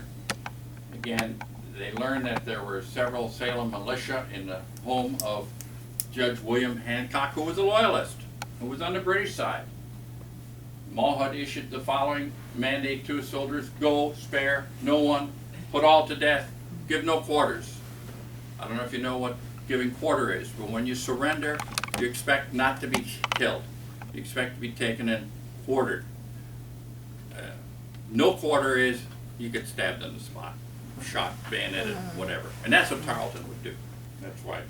Again, they learned that there were several Salem militia in the home of Judge William Hancock, who was a loyalist, who was on the British side. Mawhood issued the following mandate to his soldiers: go, spare no one, put all to death, give no quarters. I don't know if you know what giving quarter is, but when you surrender, you expect not to be killed. You expect to be taken and quartered. No quarter is you get stabbed on the spot, shot, bayoneted, whatever. And that's what Tarleton would do. That's why.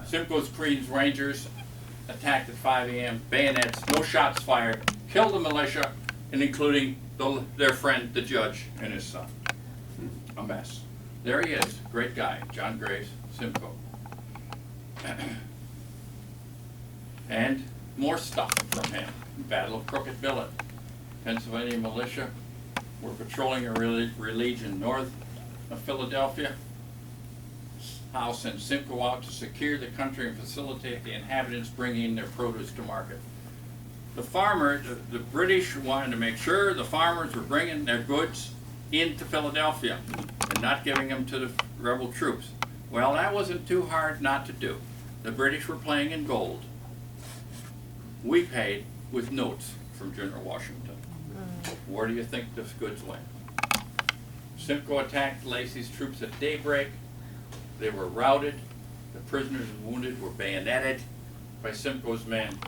Simcoe's Queen's Rangers attacked at 5 a.m., bayonets, no shots fired, killed the militia, and including their friend, the judge, and his son. A mess. There he is, great guy, John Graves, Simcoe. And more stuff from him. Battle of Crooked Billet. Pennsylvania militia were patrolling a region north of Philadelphia. Howe sent Simcoe out to secure the country and facilitate the inhabitants bringing their produce to market. The farmers, the British wanted to make sure the farmers were bringing their goods into Philadelphia and not giving them to the rebel troops. Well, that wasn't too hard not to do. The British were playing in gold. We paid with notes from General Washington. Where do you think those goods went? Simcoe attacked Lacey's troops at daybreak. They were routed. The prisoners and wounded were bayoneted by Simcoe's men.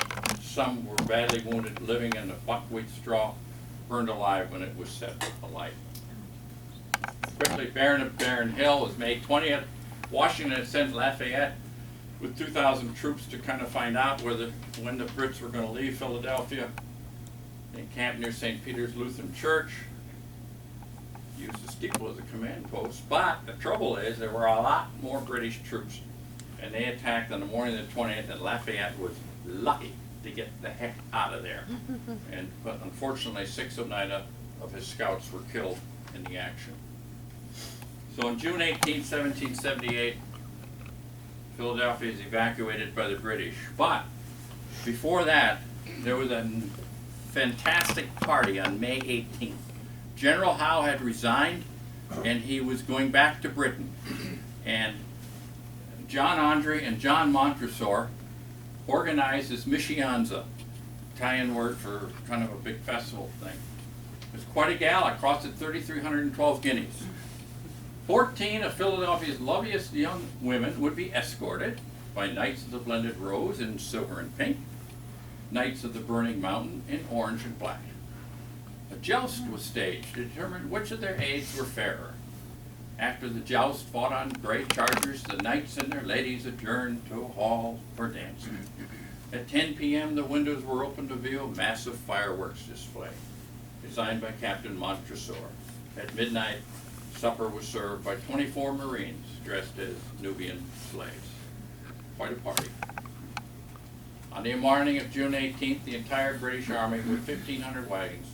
Some were badly wounded, living in the buckwheat straw, burned alive when it was set alight. Quickly, Baron Hill was May 20th. Washington had sent Lafayette with 2,000 troops to kind of find out when the Brits were going to leave Philadelphia. They encamped near St. Peter's Lutheran Church. Used the steeple as a command post, but the trouble is there were a lot more British troops, and they attacked on the morning of the 20th, and Lafayette was lucky to get the heck out of there. But unfortunately, 6 of 9 of his scouts were killed in the action. So on June 18, 1778, Philadelphia is evacuated by the British. But before that, there was a fantastic party on May 18th. General Howe had resigned, and he was going back to Britain. And John Andre and John Montresor organized this Mischianza, Italian word for kind of a big festival thing. It was quite a gala, costed 3,312 guineas. 14 of Philadelphia's loveliest young women would be escorted by Knights of the Blended Rose in silver and pink, Knights of the Burning Mountain in orange and black. A joust was staged to determine which of their aides were fairer. After the joust fought on gray chargers, the knights and their ladies adjourned to a hall for dancing. At 10 p.m., the windows were opened to view a massive fireworks display, designed by Captain Montresor. At midnight, supper was served by 24 Marines dressed as Nubian slaves. Quite a party. On the morning of June 18th, the entire British Army with 1,500 wagons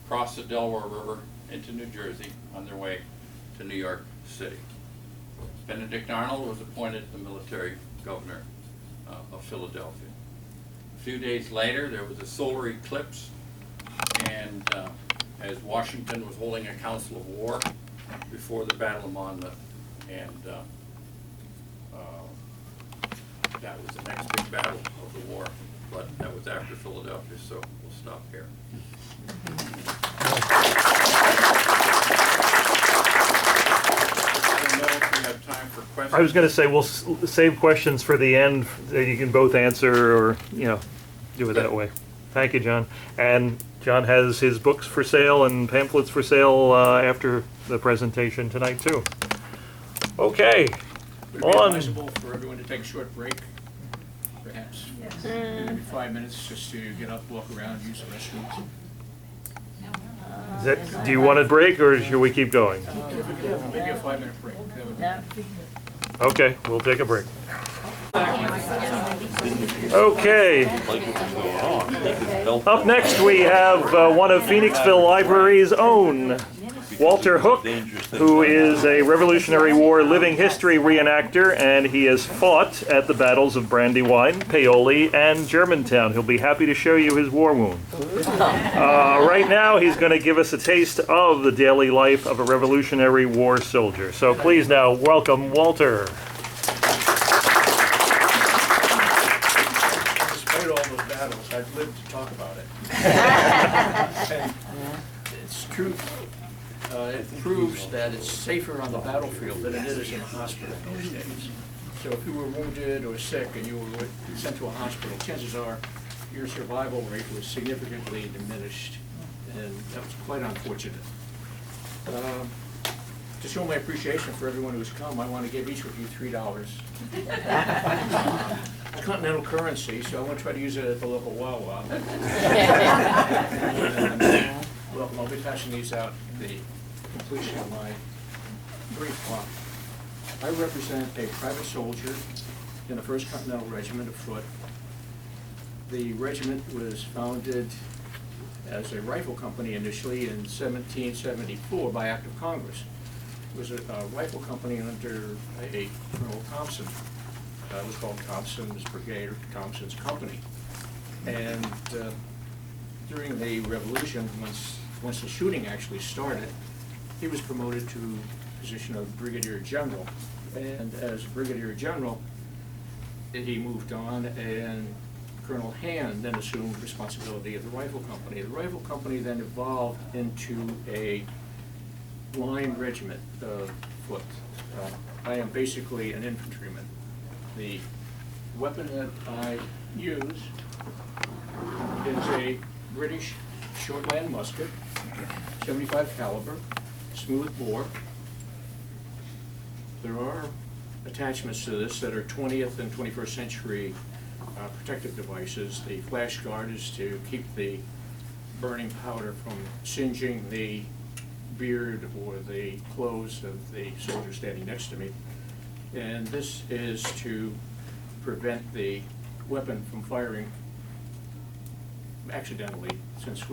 crossed the Delaware River into New Jersey on their way to New York City. Benedict Arnold was appointed the military governor of Philadelphia. A few days later, there was a solar eclipse, and as Washington was holding a council of war before the Battle of Monmouth, and that was the next big battle of the war, but that was after Philadelphia, so we'll stop here. I don't know if we have time for questions. I was going to say we'll save questions for the end that you can both answer, or do it that way. Thank you, John. And John has his books for sale and pamphlets for sale after the presentation tonight too. Okay. Would it be advisable for everyone to take a short break, perhaps? Maybe 5 minutes just to get up, walk around, use the restrooms. Do you want a break, or should we keep going? Maybe a 5-minute break. Okay, we'll take a break. Okay. Up next we have one of Phoenixville Library's own, Walter Hook, who is a Revolutionary War living history reenactor, and he has fought at the battles of Brandywine, Paoli, and Germantown. He'll be happy to show you his war wound. Right now he's going to give us a taste of the daily life of a Revolutionary War soldier. So please now welcome Walter. Despite all those battles, I've lived to talk about it. And it's true. It proves that it's safer on the battlefield than it is in a hospital those days. So if you were wounded or sick and you were sent to a hospital, chances are your survival rate was significantly diminished and that was quite unfortunate. To show my appreciation for everyone who's come, I want to give each of you $3. It's continental currency, so I want to try to use it at the local Wawa. Well, I'll be passing these out at the completion of my brief talk. I represent a private soldier in the 1st Continental Regiment of Foot. The regiment was founded as a rifle company initially in 1774 by act of Congress. It was a rifle company under a Colonel Thompson. It was called Thompson's Brigade, or Thompson's Company. And during the Revolution, once the shooting actually started, he was promoted to the position of Brigadier General. And as Brigadier General, he moved on, and Colonel Hand then assumed responsibility of the rifle company. The rifle company then evolved into a line regiment of foot. I am basically an infantryman. The weapon that I use is a British shortland musket, 75 caliber, smooth bore. There are attachments to this that are 20th and 21st century protective devices. The flash guard is to keep the burning powder from singeing the beard or the clothes of the soldier standing next to me. And this is to prevent the weapon from firing accidentally, since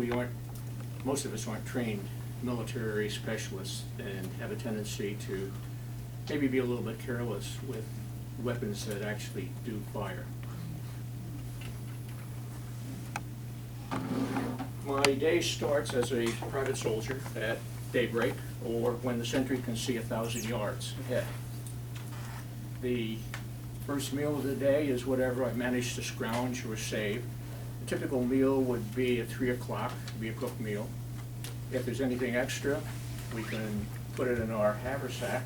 most of us aren't trained military specialists and have a tendency to maybe be a little bit careless with weapons that actually do fire. My day starts as a private soldier at daybreak, or when the sentry can see 1,000 yards ahead. The first meal of the day is whatever I manage to scrounge or save. A typical meal would be at 3 o'clock, be a cooked meal. If there's anything extra, we can put it in our haversack.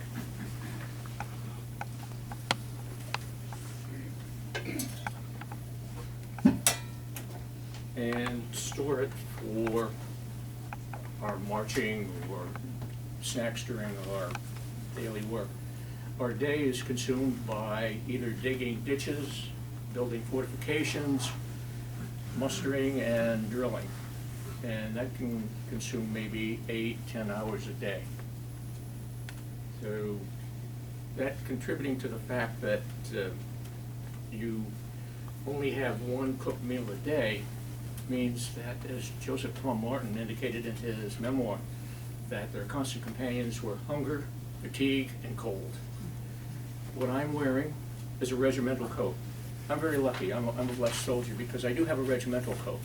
And store it for our marching or snacks during our daily work. Our day is consumed by either digging ditches, building fortifications, mustering, and drilling. And that can consume maybe 8-10 hours a day. So that contributing to the fact that you only have one cooked meal a day means that, as Joseph Plum Martin indicated in his memoir, that their constant companions were hunger, fatigue, and cold. What I'm wearing is a regimental coat. I'm very lucky. I'm a blessed soldier because I do have a regimental coat.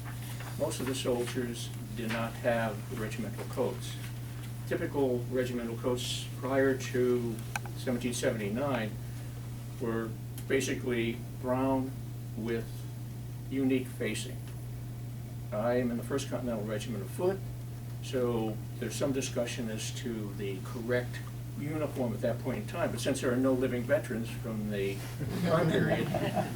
Most of the soldiers did not have regimental coats. Typical regimental coats prior to 1779 were basically brown with unique facing. I am in the 1st Continental Regiment of Foot, so there's some discussion as to the correct uniform at that point in time, but since there are no living veterans from the time period,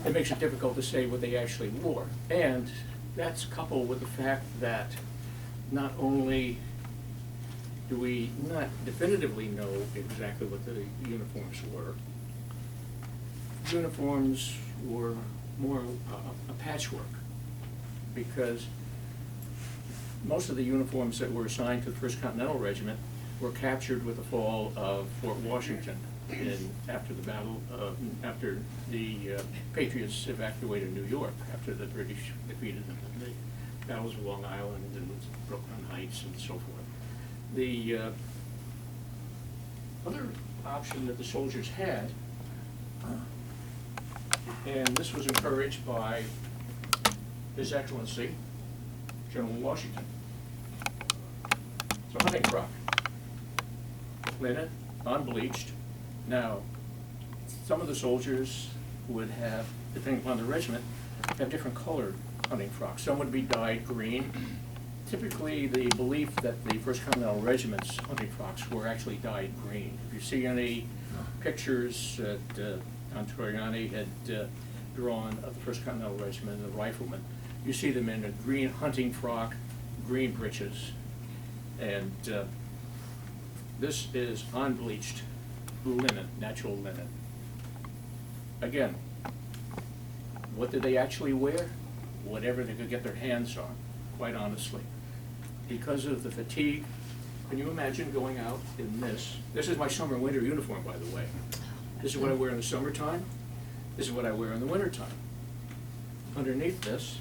it makes it difficult to say what they actually wore. And that's coupled with the fact that not only do we not definitively know exactly what the uniforms were, uniforms were more a patchwork, because most of the uniforms that were assigned to the 1st Continental Regiment were captured with the fall of Fort Washington after the battle, after the Patriots evacuated New York, after the British defeated them in the battles of Long Island and Brooklyn Heights and so forth. The other option that the soldiers had, and this was encouraged by His Excellency, General Washington. It's a hunting frock. Linen, unbleached. Now, some of the soldiers would have, depending upon the regiment, have different colored hunting frocks. Some would be dyed green. Typically, the belief that the 1st Continental Regiment's hunting frocks were actually dyed green. If you see any pictures that Antoriani had drawn of the 1st Continental Regiment and the riflemen, you see them in a green hunting frock, green breeches, and this is unbleached linen, natural linen. Again, what did they actually wear? Whatever they could get their hands on, quite honestly. Because of the fatigue, can you imagine going out in this? This is my summer and winter uniform, by the way. This is what I wear in the summertime. This is what I wear in the wintertime. Underneath this,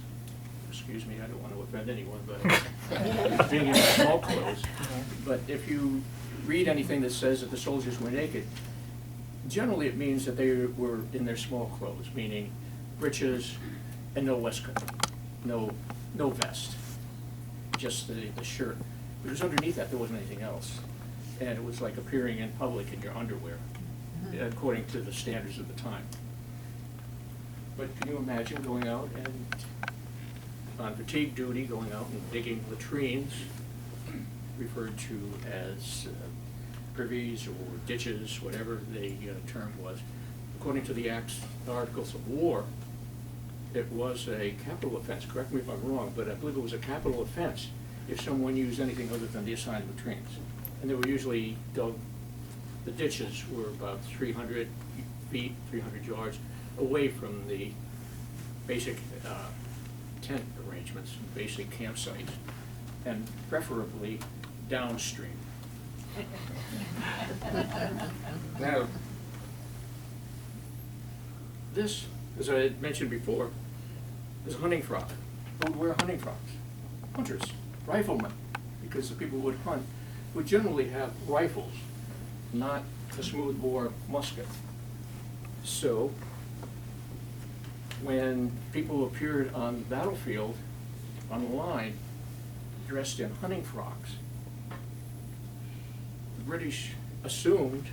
excuse me, I don't want to offend anyone, but being in small clothes, but if you read anything that says that the soldiers were naked, generally it means that they were in their small clothes, meaning breeches and no waistcoat, no vest, just the shirt. Because underneath that there wasn't anything else. And it was like appearing in public in your underwear, according to the standards of the time. But can you imagine going out and on fatigue duty, going out and digging latrines, referred to as privies or ditches, whatever the term was. According to the Articles of War, it was a capital offense. Correct me if I'm wrong, but I believe it was a capital offense if someone used anything other than the assigned latrines. And they were usually dug, the ditches were about 300 feet, 300 yards away from the basic tent arrangements, basic campsites, and preferably downstream. Now, this, as I had mentioned before, is a hunting frock. Who would wear hunting frocks? Hunters, riflemen, because the people who would hunt would generally have rifles, not a smoothbore musket. So, when people appeared on the battlefield, on the line, dressed in hunting frocks, the British assumed,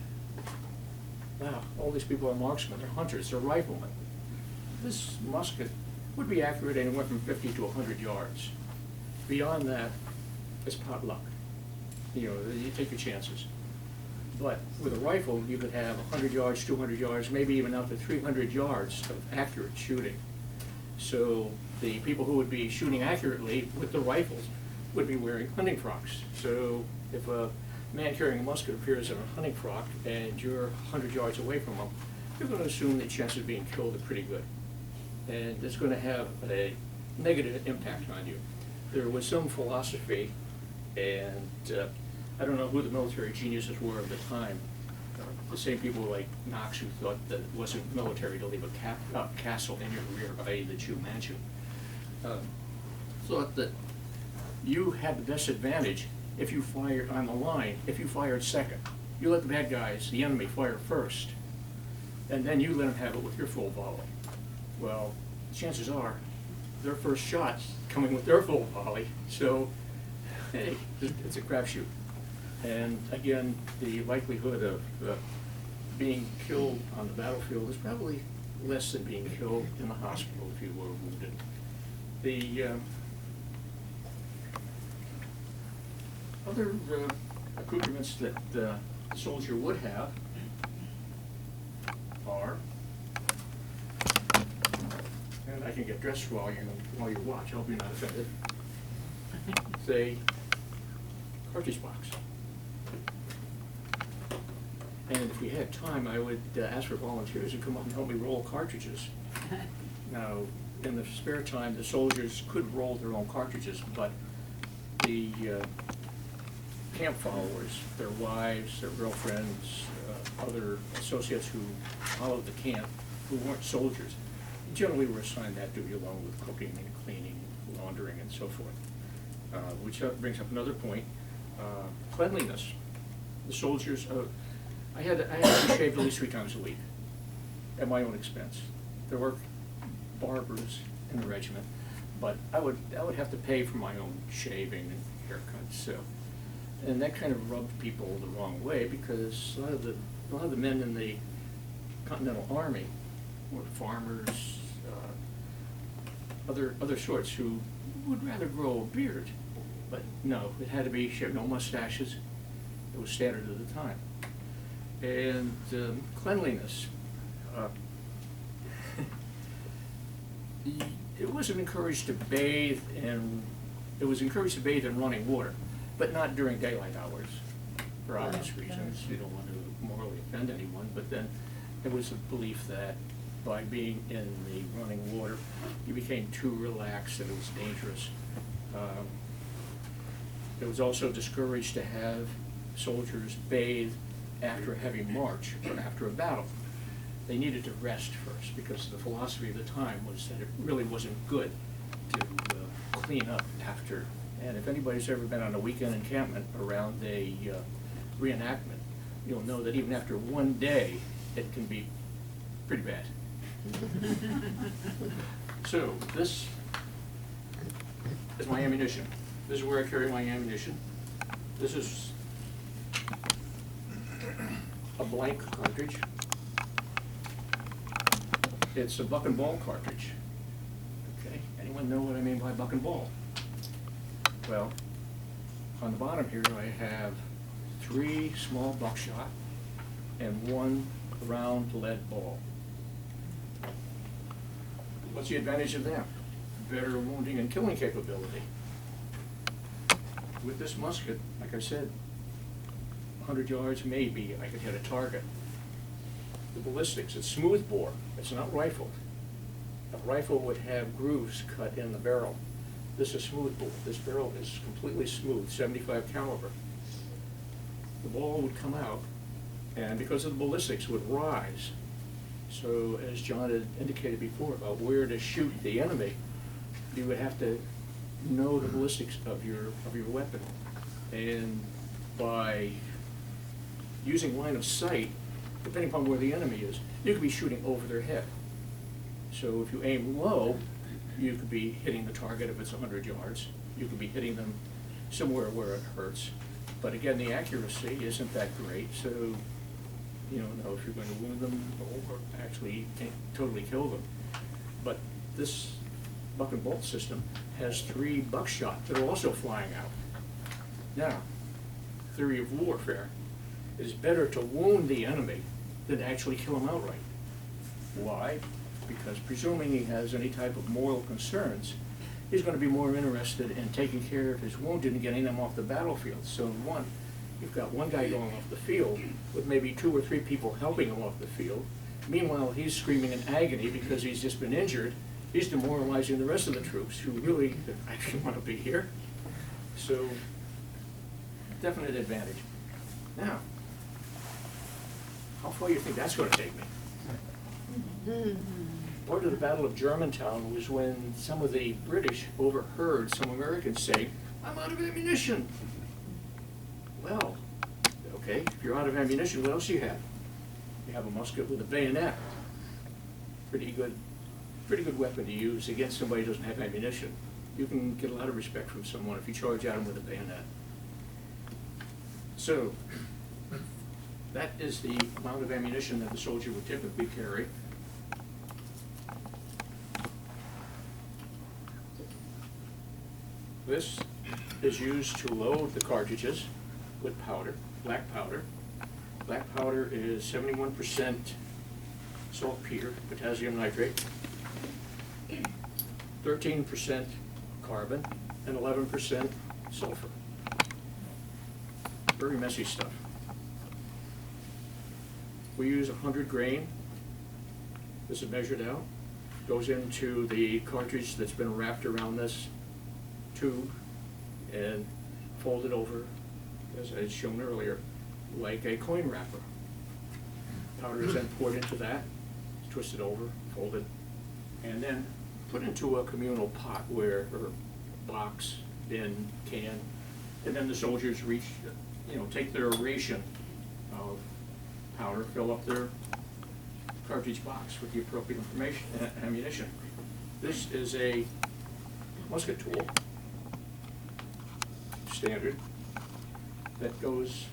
wow, all these people are marksmen, they're hunters, they're riflemen. This musket would be accurate anywhere from 50 to 100 yards. Beyond that, it's pot luck. You know, you take your chances. But with a rifle, you could have 100 yards, 200 yards, maybe even up to 300 yards of accurate shooting. So the people who would be shooting accurately with the rifles would be wearing hunting frocks. So if a man carrying a musket appears in a hunting frock and you're 100 yards away from him, you're going to assume the chances of being killed are pretty good. And it's going to have a negative impact on you. There was some philosophy, and I don't know who the military geniuses were of the time. The same people like Knox, who thought that it wasn't military to leave a castle in your rear, i.e. the Jew mansion, thought that you had the best advantage if you fired on the line, if you fired second. You let the bad guys, the enemy, fire first, and then you let them have it with your full volley. Well, chances are their first shot's coming with their full volley, so hey, it's a crapshoot. And again, the likelihood of being killed on the battlefield is probably less than being killed in the hospital if you were wounded. The other accoutrements that the soldier would have are, and I can get dressed while you watch, I hope you're not offended, say, cartridge box. And if we had time, I would ask for volunteers to come up and help me roll cartridges. Now, in the spare time, the soldiers could roll their own cartridges, but the camp followers, their wives, their girlfriends, other associates who followed the camp, who weren't soldiers, generally were assigned that duty along with cooking and cleaning, laundering, and so forth. Which brings up another point, cleanliness. The soldiers, I had to be shaved at least 3 times a week at my own expense. There were barbers in the regiment, but I would have to pay for my own shaving and haircuts. So, and that kind of rubbed people the wrong way, because a lot of the men in the Continental Army were farmers, other sorts who would rather grow a beard, but no, it had to be shaved, no mustaches. It was standard at the time. And cleanliness. It wasn't encouraged to bathe in It was encouraged to bathe in running water, but not during daylight hours, for obvious reasons. You don't want to morally offend anyone, but then there was a belief that by being in the running water, you became too relaxed and it was dangerous. It was also discouraged to have soldiers bathe after a heavy march or after a battle. They needed to rest first, because the philosophy of the time was that it really wasn't good to clean up after. And if anybody's ever been on a weekend encampment around a reenactment, you'll know that even after one day, it can be pretty bad. So this is my ammunition. This is where I carry my ammunition. This is a blank cartridge. It's a buck and ball cartridge. Okay, anyone know what I mean by buck and ball? Well, on the bottom here I have 3 small buckshot and 1 round lead ball. What's the advantage of them? Better wounding and killing capability. With this musket, like I said, 100 yards maybe I could hit a target. The ballistics, it's smooth bore, it's not rifled. A rifle would have grooves cut in the barrel. This is smooth bore. This barrel is completely smooth, 75 caliber. The ball would come out, and because of the ballistics, would rise. So as John had indicated before about where to shoot the enemy, you would have to know the ballistics of your weapon. And by using line of sight, depending upon where the enemy is, you could be shooting over their head. So if you aim low, you could be hitting the target if it's 100 yards. You could be hitting them somewhere where it hurts. But again, the accuracy isn't that great, so you don't know if you're going to wound them or actually totally kill them. But this buck and bolt system has 3 buckshot that are also flying out. Now, theory of warfare is better to wound the enemy than to actually kill him outright. Why? Because presuming he has any type of moral concerns, he's going to be more interested in taking care of his wounded and getting them off the battlefield. So you've got one guy going off the field with maybe 2 or 3 people helping him off the field. Meanwhile, he's screaming in agony because he's just been injured. He's demoralizing the rest of the troops who really actually want to be here. So, definite advantage. Now, how far do you think that's going to take me? Part of the Battle of Germantown was when some of the British overheard some Americans say, "I'm out of ammunition." Well, okay, if you're out of ammunition, what else do you have? You have a musket with a bayonet. Pretty good weapon to use against somebody who doesn't have ammunition. You can get a lot of respect from someone if you charge at them with a bayonet. So, that is the amount of ammunition that the soldier would typically carry. This is used to load the cartridges with powder, black powder. Black powder is 71% saltpeter, potassium nitrate, 13% carbon, and 11% sulfur. Very messy stuff. We use 100 grain. This is measured out. Goes into the cartridge that's been wrapped around this tube and folded over, as I had shown earlier, like a coin wrapper. Powder is then poured into that, twisted over, folded, and then put into a communal pot or box, bin, can, and then the soldiers take their ration of powder, fill up their cartridge box with the appropriate ammunition. This is a musket tool, standard, that goes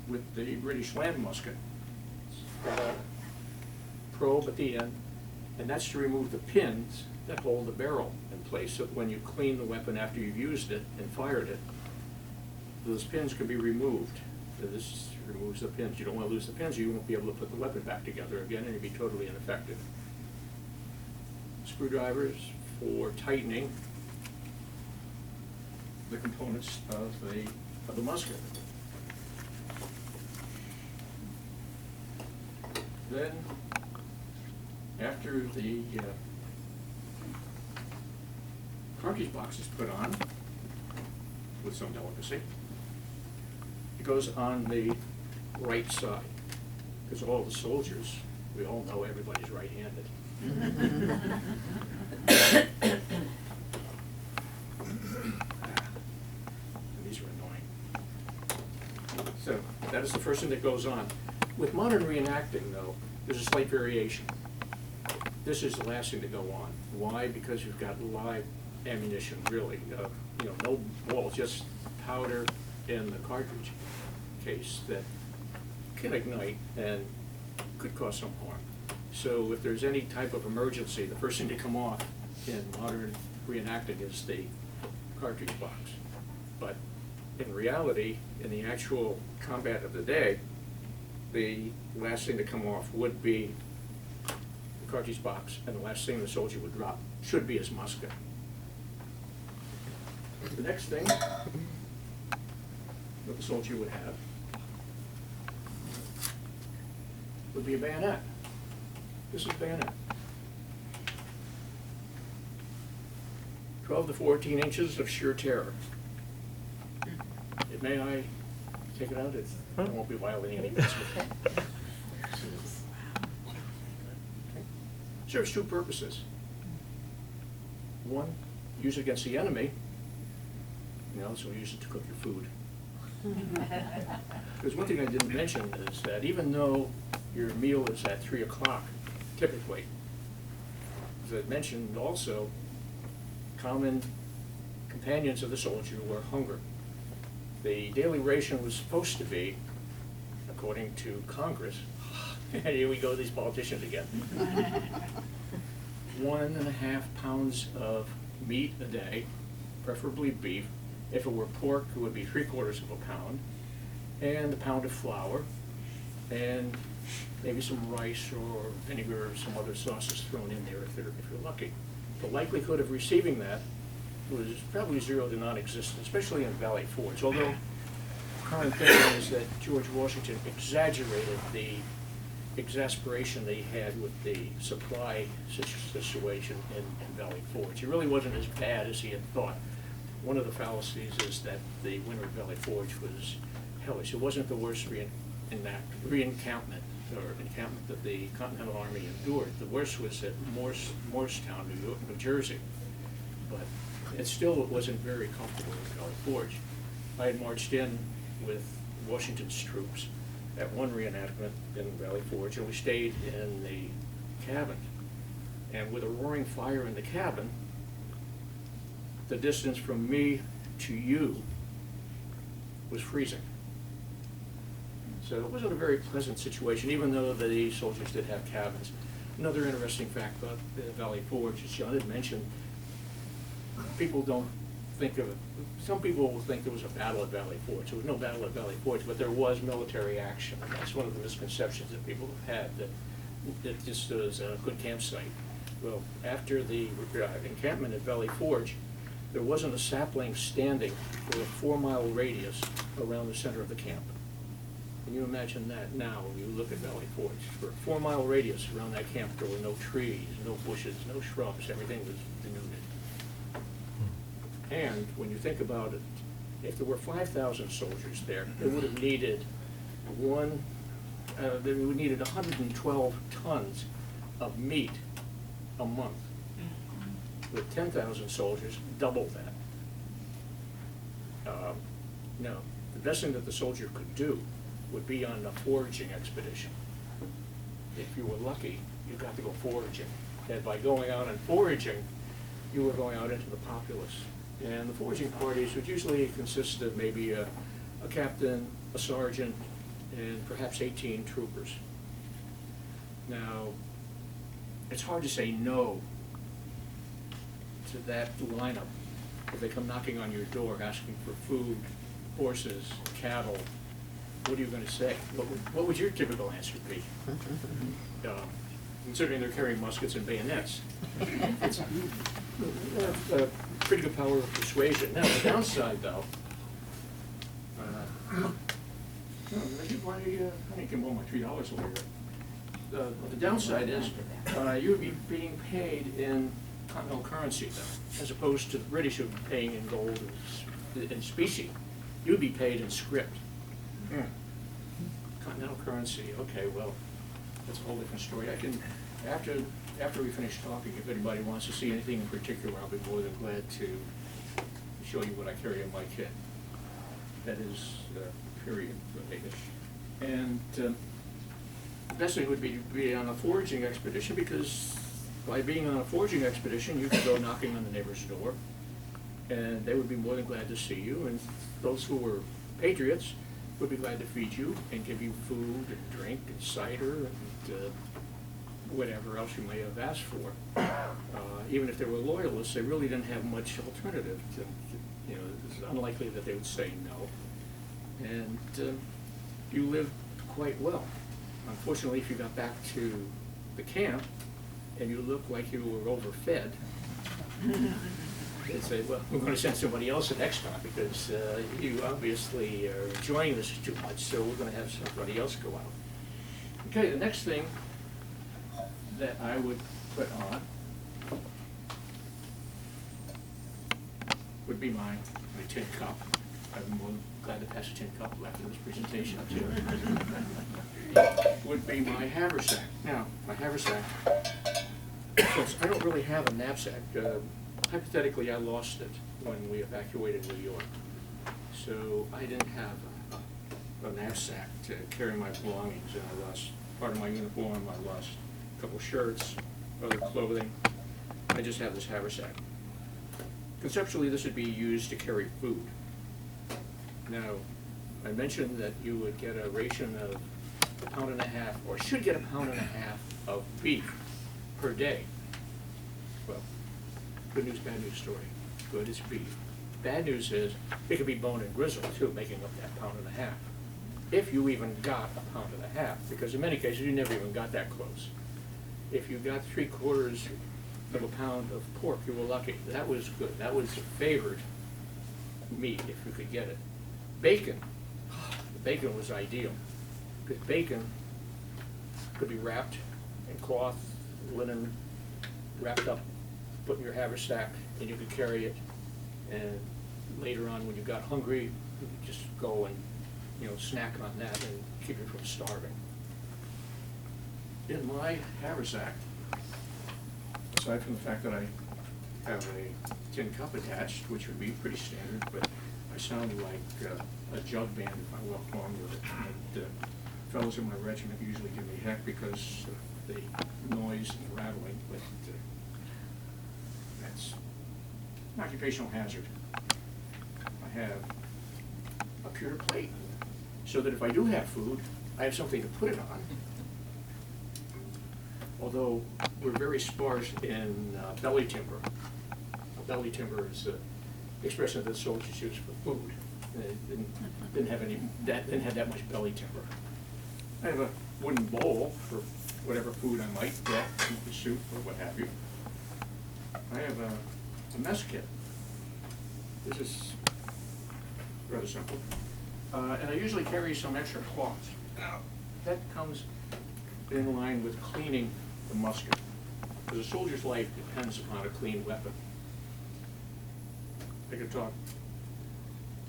with the British land musket. It's got a probe at the end, and that's to remove the pins that hold the barrel in place, so that when you clean the weapon after you've used it and fired it, those pins can be removed. So this removes the pins. You don't want to lose the pins, or you won't be able to put the weapon back together again, and it'd be totally ineffective. Screwdrivers for tightening the components of the musket. Then, after the cartridge box is put on, with some delicacy, it goes on the right side, because all the soldiers, we all know everybody's right-handed. These are annoying. So, that is the first thing that goes on. With modern reenacting, though, there's a slight variation. This is the last thing to go on. Why? Because you've got live ammunition, really. No balls, just powder in the cartridge case that can ignite and could cause some harm. So if there's any type of emergency, the first thing to come off in modern reenacting is the cartridge box. But in reality, in the actual combat of the day, the last thing to come off would be the cartridge box, and the last thing the soldier would drop should be his musket. The next thing that the soldier would have would be a bayonet. This is a bayonet. 12 to 14 inches of sheer terror. May I take it out? I won't be violating any rights. Serves two purposes. One, use it against the enemy. You also use it to cook your food. There's one thing I didn't mention is that even though your meal is at 3 o'clock, typically, as I mentioned also, common companions of the soldier were hunger. The daily ration was supposed to be, according to Congress, here we go, these politicians again, 1.5 pounds of meat a day, preferably beef. If it were pork, it would be 3/4 of a pound, and a pound of flour, and maybe some rice or vinegar or some other sauces thrown in there if you're lucky. The likelihood of receiving that was probably 0 to non-existent, especially in Valley Forge. Although, current thing is that George Washington exaggerated the exasperation they had with the supply situation in Valley Forge. It really wasn't as bad as he had thought. One of the fallacies is that the winter at Valley Forge was hellish. It wasn't the worst reencampment that the Continental Army endured. The worst was at Morristown, New Jersey. But it still wasn't very comfortable in Valley Forge. I had marched in with Washington's troops at one reenactment in Valley Forge, and we stayed in the cabin. And with a roaring fire in the cabin, the distance from me to you was freezing. So it wasn't a very pleasant situation, even though the soldiers did have cabins. Another interesting fact about Valley Forge, as John had mentioned, people don't think of it. Some people will think there was a battle at Valley Forge. There was no battle at Valley Forge, but there was military action. And that's one of the misconceptions that people have had, that it just was a good campsite. Well, after the encampment at Valley Forge, there wasn't a sapling standing for a 4-mile radius around the center of the camp. Can you imagine that now when you look at Valley Forge? For a 4-mile radius around that camp, there were no trees, no bushes, no shrubs, everything was denuded. And when you think about it, if there were 5,000 soldiers there, they would have needed 112 tons of meat a month. With 10,000 soldiers, double that. No, the best thing that the soldier could do would be on a foraging expedition. If you were lucky, you got to go foraging. And by going out and foraging, you were going out into the populace. And the foraging parties would usually consist of maybe a captain, a sergeant, and perhaps 18 troopers. Now, it's hard to say no to that lineup if they come knocking on your door asking for food, horses, cattle. What are you going to say? What would your typical answer be? Considering they're carrying muskets and bayonets. Pretty good power of persuasion. Now, the downside, though, I can blow my $3 away here. The downside is you would be being paid in continental currency, though, as opposed to the British who would be paying in gold and specie. You would be paid in script. Continental currency. Okay, well, that's a whole different story. I can, after we finish talking, if anybody wants to see anything in particular, I'll be more than glad to show you what I carry in my kit. That is period English. And the best thing would be to be on a foraging expedition, because by being on a foraging expedition, you could go knocking on the neighbor's door, and they would be more than glad to see you. And those who were patriots would be glad to feed you and give you food and drink and cider and whatever else you may have asked for. Even if they were loyalists, they really didn't have much alternative. You know, it's unlikely that they would say no. And you lived quite well. Unfortunately, if you got back to the camp and you looked like you were overfed, they'd say, well, we're going to send somebody else the next time, because you obviously are enjoying this too much, so we're going to have somebody else go out. Okay, the next thing that I would put on would be my tin cup. I'm more than glad to pass a tin cup after this presentation too. Would be my haversack. Now, my haversack, since I don't really have a knapsack, hypothetically I lost it when we evacuated New York. So I didn't have a knapsack to carry my belongings, and I lost part of my uniform, I lost a couple shirts, other clothing. I just have this haversack. Conceptually, this would be used to carry food. Now, I mentioned that you would get a ration of 1.5 pounds, or should get 1.5 pounds of beef per day. Well, good news, bad news story. Good is beef. Bad news is it could be bone and gristle too, making up that 1.5 pounds. If you even got 1.5 pounds, because in many cases you never even got that close. If you got 3/4 of a pound of pork, you were lucky. That was good. That was the favored meat if you could get it. Bacon. The bacon was ideal, because bacon could be wrapped in cloth, linen, wrapped up, put in your haversack, and you could carry it. And later on, when you got hungry, you could just go and, you know, snack on that and keep you from starving. In my haversack, aside from the fact that I have a tin cup attached, which would be pretty standard, but I sound like a jug band if I walk along with it. And fellows in my regiment usually give me heck because of the noise and the rattling, but that's an occupational hazard. I have a pewter plate, so that if I do have food, I have something to put it on. Although we're very sparse in belly timber. Belly timber is the expression that the soldiers use for food. They didn't have that much belly timber. I have a wooden bowl for whatever food I might get, soup or what have you. I have a mess kit. This is rather simple. And I usually carry some extra cloths. That comes in line with cleaning the musket, because a soldier's life depends upon a clean weapon. I could talk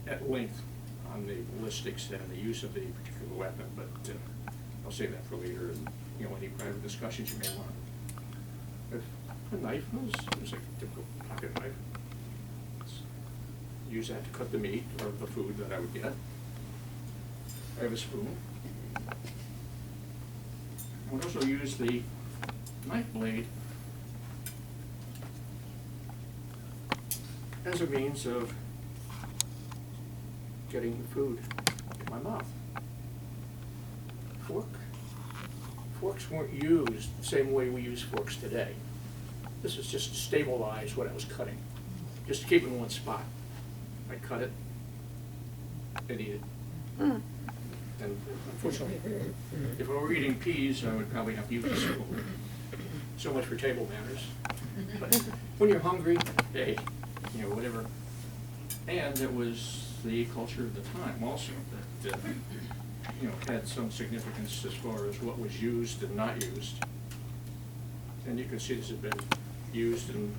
at length on the ballistics and the use of the particular weapon, but I'll save that for later, and any private discussions you may want. A knife is like a typical pocket knife. Use that to cut the meat or the food that I would get. I have a spoon. I would also use the knife blade as a means of getting the food in my mouth. Forks weren't used the same way we use forks today. This is just to stabilize what I was cutting, just to keep it in one spot. I cut it and eat it. And unfortunately, if I were eating peas, I would probably have to use a spoon. So much for table manners. But when you're hungry, hey, you know, whatever. And it was the culture of the time also that, you know, had some significance as far as what was used and not used. And you can see this has been used and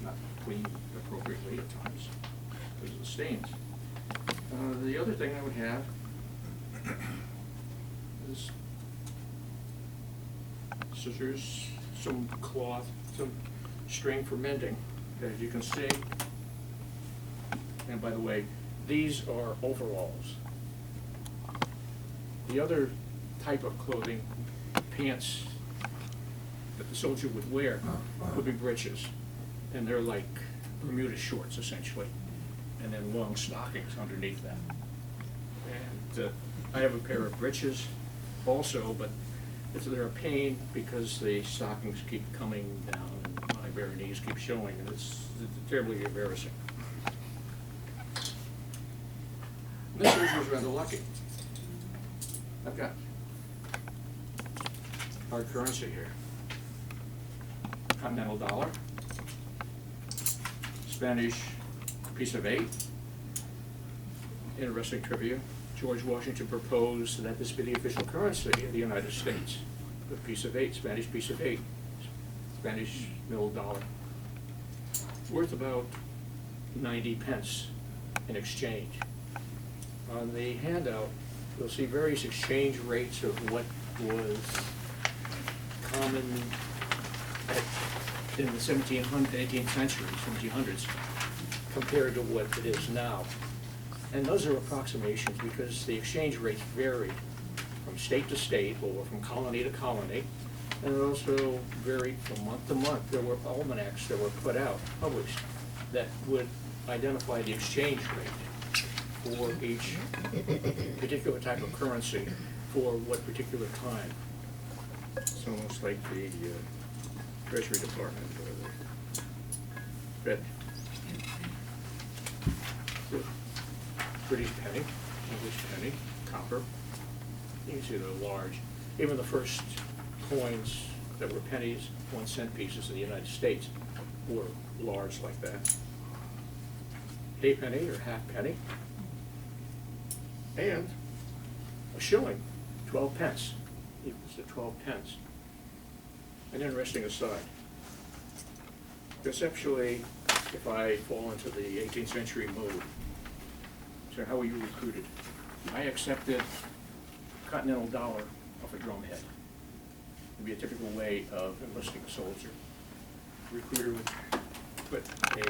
not cleaned appropriately at times because of the stains. The other thing I would have is scissors, some cloth, some string for mending, as you can see. And by the way, these are overalls. The other type of clothing, pants that the soldier would wear, would be breeches. And they're like Bermuda shorts, essentially. And then long stockings underneath that. And I have a pair of breeches also, but they're a pain because the stockings keep coming down and my bare knees keep showing, and it's terribly embarrassing. This was rather lucky. I've got our currency here. Continental dollar, Spanish piece of 8. Interesting trivia. George Washington proposed that this be the official currency of the United States. The piece of 8, Spanish piece of 8, Spanish mill dollar. Worth about 90 pence in exchange. On the handout, you'll see various exchange rates of what was common in the 18th century, 1700s, compared to what it is now. And those are approximations because the exchange rates varied from state to state or from colony to colony, and it also varied from month to month. There were almanacs that were put out, published, that would identify the exchange rate for each particular type of currency for what particular time. It's almost like the Treasury Department or the Fed. The British penny, English penny, copper. You can see they're large. Even the first coins that were pennies, 1-cent pieces in the United States, were large like that. A penny or half penny. And a shilling, 12 pence, equals to 12 pence. An interesting aside. Conceptually, if I fall into the 18th century mode, so how were you recruited? I accepted Continental dollar off a drumhead. It would be a typical way of enlisting a soldier. The recruiter would put a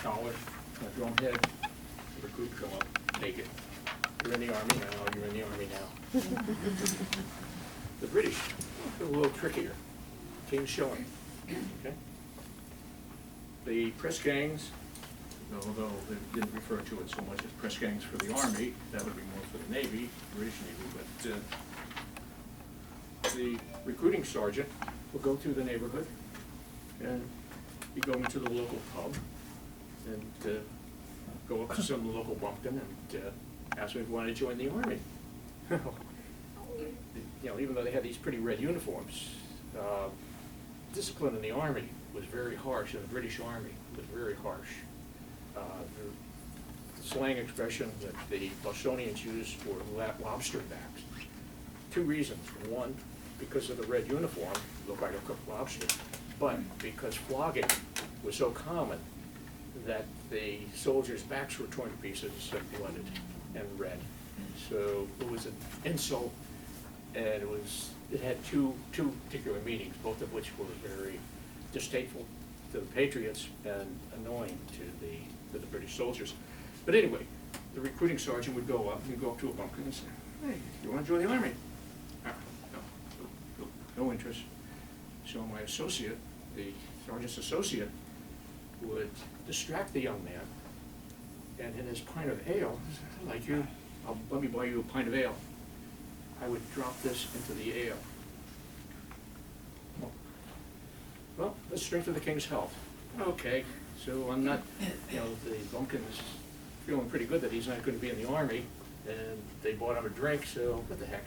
dollar on a drumhead, the recruit would come up, take it. You're in the Army now, you're in the Army now. The British, a little trickier. King shilling. Okay? The press gangs, although they didn't refer to it so much as press gangs for the Army, that would be more for the Navy, British Navy, but the recruiting sergeant will go through the neighborhood and you go into the local pub and go up to some local bumpkin and ask them if you want to join the Army. You know, even though they had these pretty red uniforms, discipline in the Army was very harsh, and the British Army was very harsh. The slang expression that the Bostonians used were lobster backs. 2 reasons. One, because of the red uniform, looked like a cooked lobster, but because flogging was so common that the soldiers' backs were torn to pieces and blooded and red. So it was an insult, and it had two particular meanings, both of which were very distasteful to the Patriots and annoying to the British soldiers. But anyway, the recruiting sergeant would go up to a bumpkin and say, "Hey, you want to join the Army?" No interest. So my associate, the sergeant's associate, would distract the young man, and in his pint of ale, like you, let me buy you a pint of ale. I would drop this into the ale. Well, let's drink to the king's health. Okay, so I'm not, the bumpkin's feeling pretty good that he's not going to be in the Army, and they bought him a drink, so what the heck?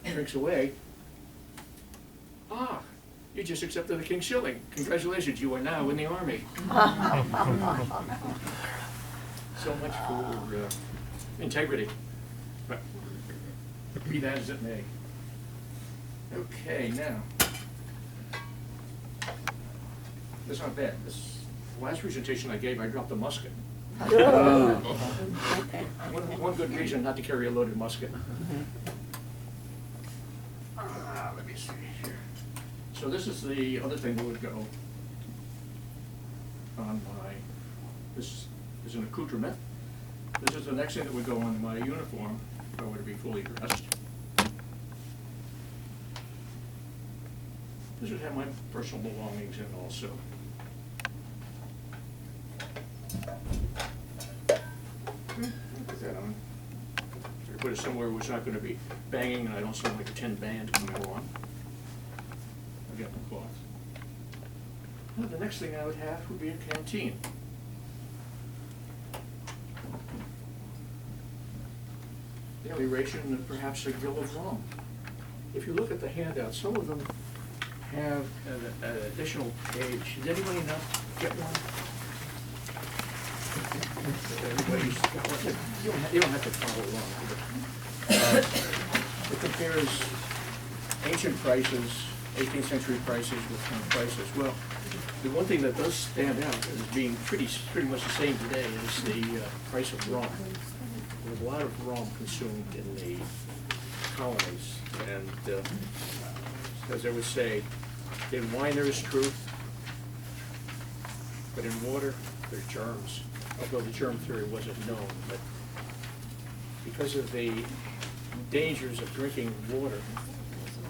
Drinks away. You just accepted the King's Shilling. Congratulations, you are now in the Army. So much for integrity. But be that as it may. Okay, now. That's not bad. This last presentation I gave, I dropped a musket. One good reason not to carry a loaded musket. Let me see here. So this is the other thing that would go on my, this is an accoutrement. This is the next thing that would go on my uniform if I were to be fully dressed. This would have my personal belongings in also. Put that on. So I put it somewhere where it's not going to be banging and I don't sound like a tin band coming along. I'll get my cloth. Now, the next thing I would have would be a canteen. Daily ration and perhaps a gill of rum. If you look at the handout, some of them have an additional page. Does anybody not get one? Everybody's got one. You don't have to follow along. It compares ancient prices, 18th century prices with current prices. Well, the one thing that does stand out as being pretty much the same today is the price of rum. There's a lot of rum consumed in the colonies, and as I would say, in wine there is truth, but in water there are germs. Although the germ theory wasn't known, but because of the dangers of drinking water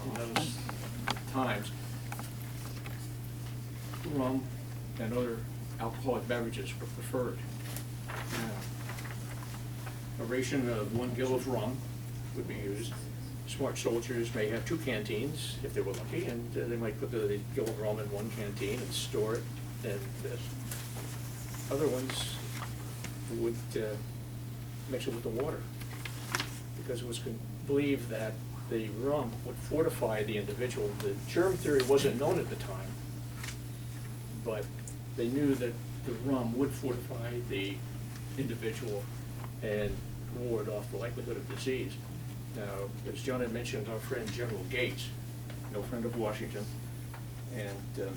in those times, rum and other alcoholic beverages were preferred. A ration of 1 gill of rum would be used. Smart soldiers may have 2 canteens if they were lucky, and they might put the gill of rum in one canteen and store it, and other ones would mix it with the water, because it was believed that the rum would fortify the individual. The germ theory wasn't known at the time, but they knew that the rum would fortify the individual and ward off the likelihood of disease. Now, as John had mentioned, our friend General Gates, no friend of Washington, and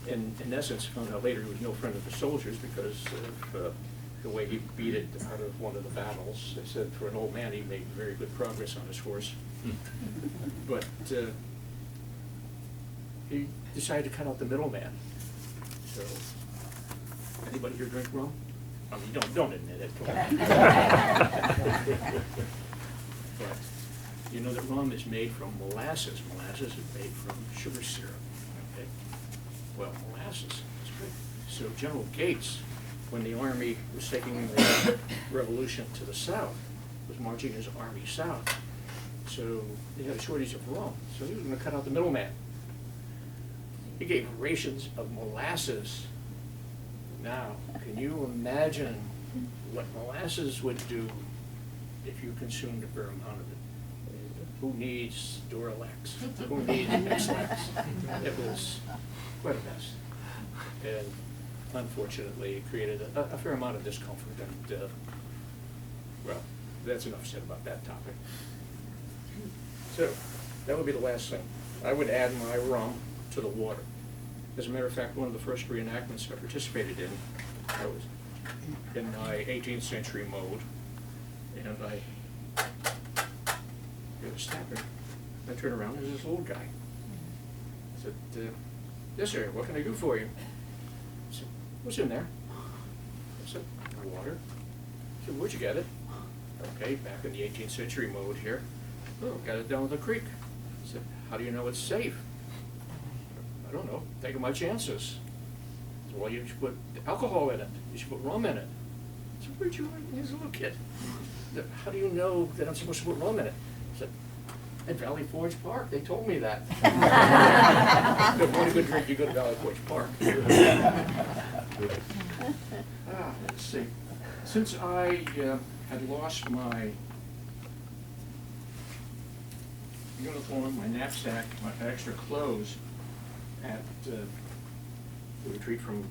in essence found out later he was no friend of the soldiers because of the way he beat it out of one of the battles. They said for an old man he made very good progress on his horse. But he decided to cut out the middleman. So, anybody here drink rum? I mean, don't admit it. But you know that rum is made from molasses. Molasses is made from sugar syrup. Okay? Well, molasses is good. So General Gates, when the Army was taking the revolution to the south, was marching his army south. So they had a shortage of rum. So he was going to cut out the middleman. He gave rations of molasses. Now, can you imagine what molasses would do if you consumed a fair amount of it? Who needs Duralex? Who needs X-Lax? It was quite a mess. And unfortunately, it created a fair amount of discomfort. And, well, that's enough said about that topic. So, that would be the last thing. I would add my rum to the water. As a matter of fact, one of the first reenactments I participated in, I was in my 18th century mode, and I was snapping. I turned around, there's this old guy. I said, yes sir, what can I do for you? I said, what's in there? I said, water. I said, where'd you get it? Okay, back in the 18th century mode here. Oh, got it down the creek. I said, how do you know it's safe? I don't know, taking my chances. Well, you should put alcohol in it. You should put rum in it. So where'd you learn? He was a little kid. How do you know that I'm supposed to put rum in it? I said, at Valley Forge Park. They told me that. If you want a good drink, you go to Valley Forge Park. Let's see. Since I had lost my uniform, my knapsack, my extra clothes, at the retreat from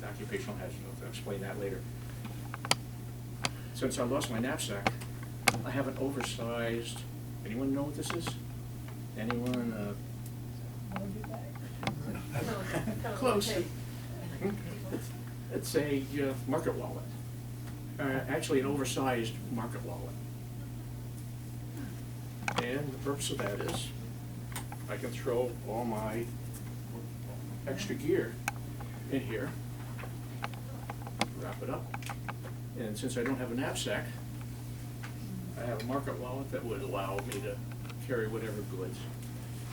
the occupational hazard. I'll explain that later. Since I lost my knapsack, I have an oversized, anyone know what this is? Anyone? Close. It's a market wallet. Actually an oversized market wallet. And the purpose of that is I can throw all my extra gear in here, wrap it up, and since I don't have a knapsack, I have a market wallet that would allow me to carry whatever goods,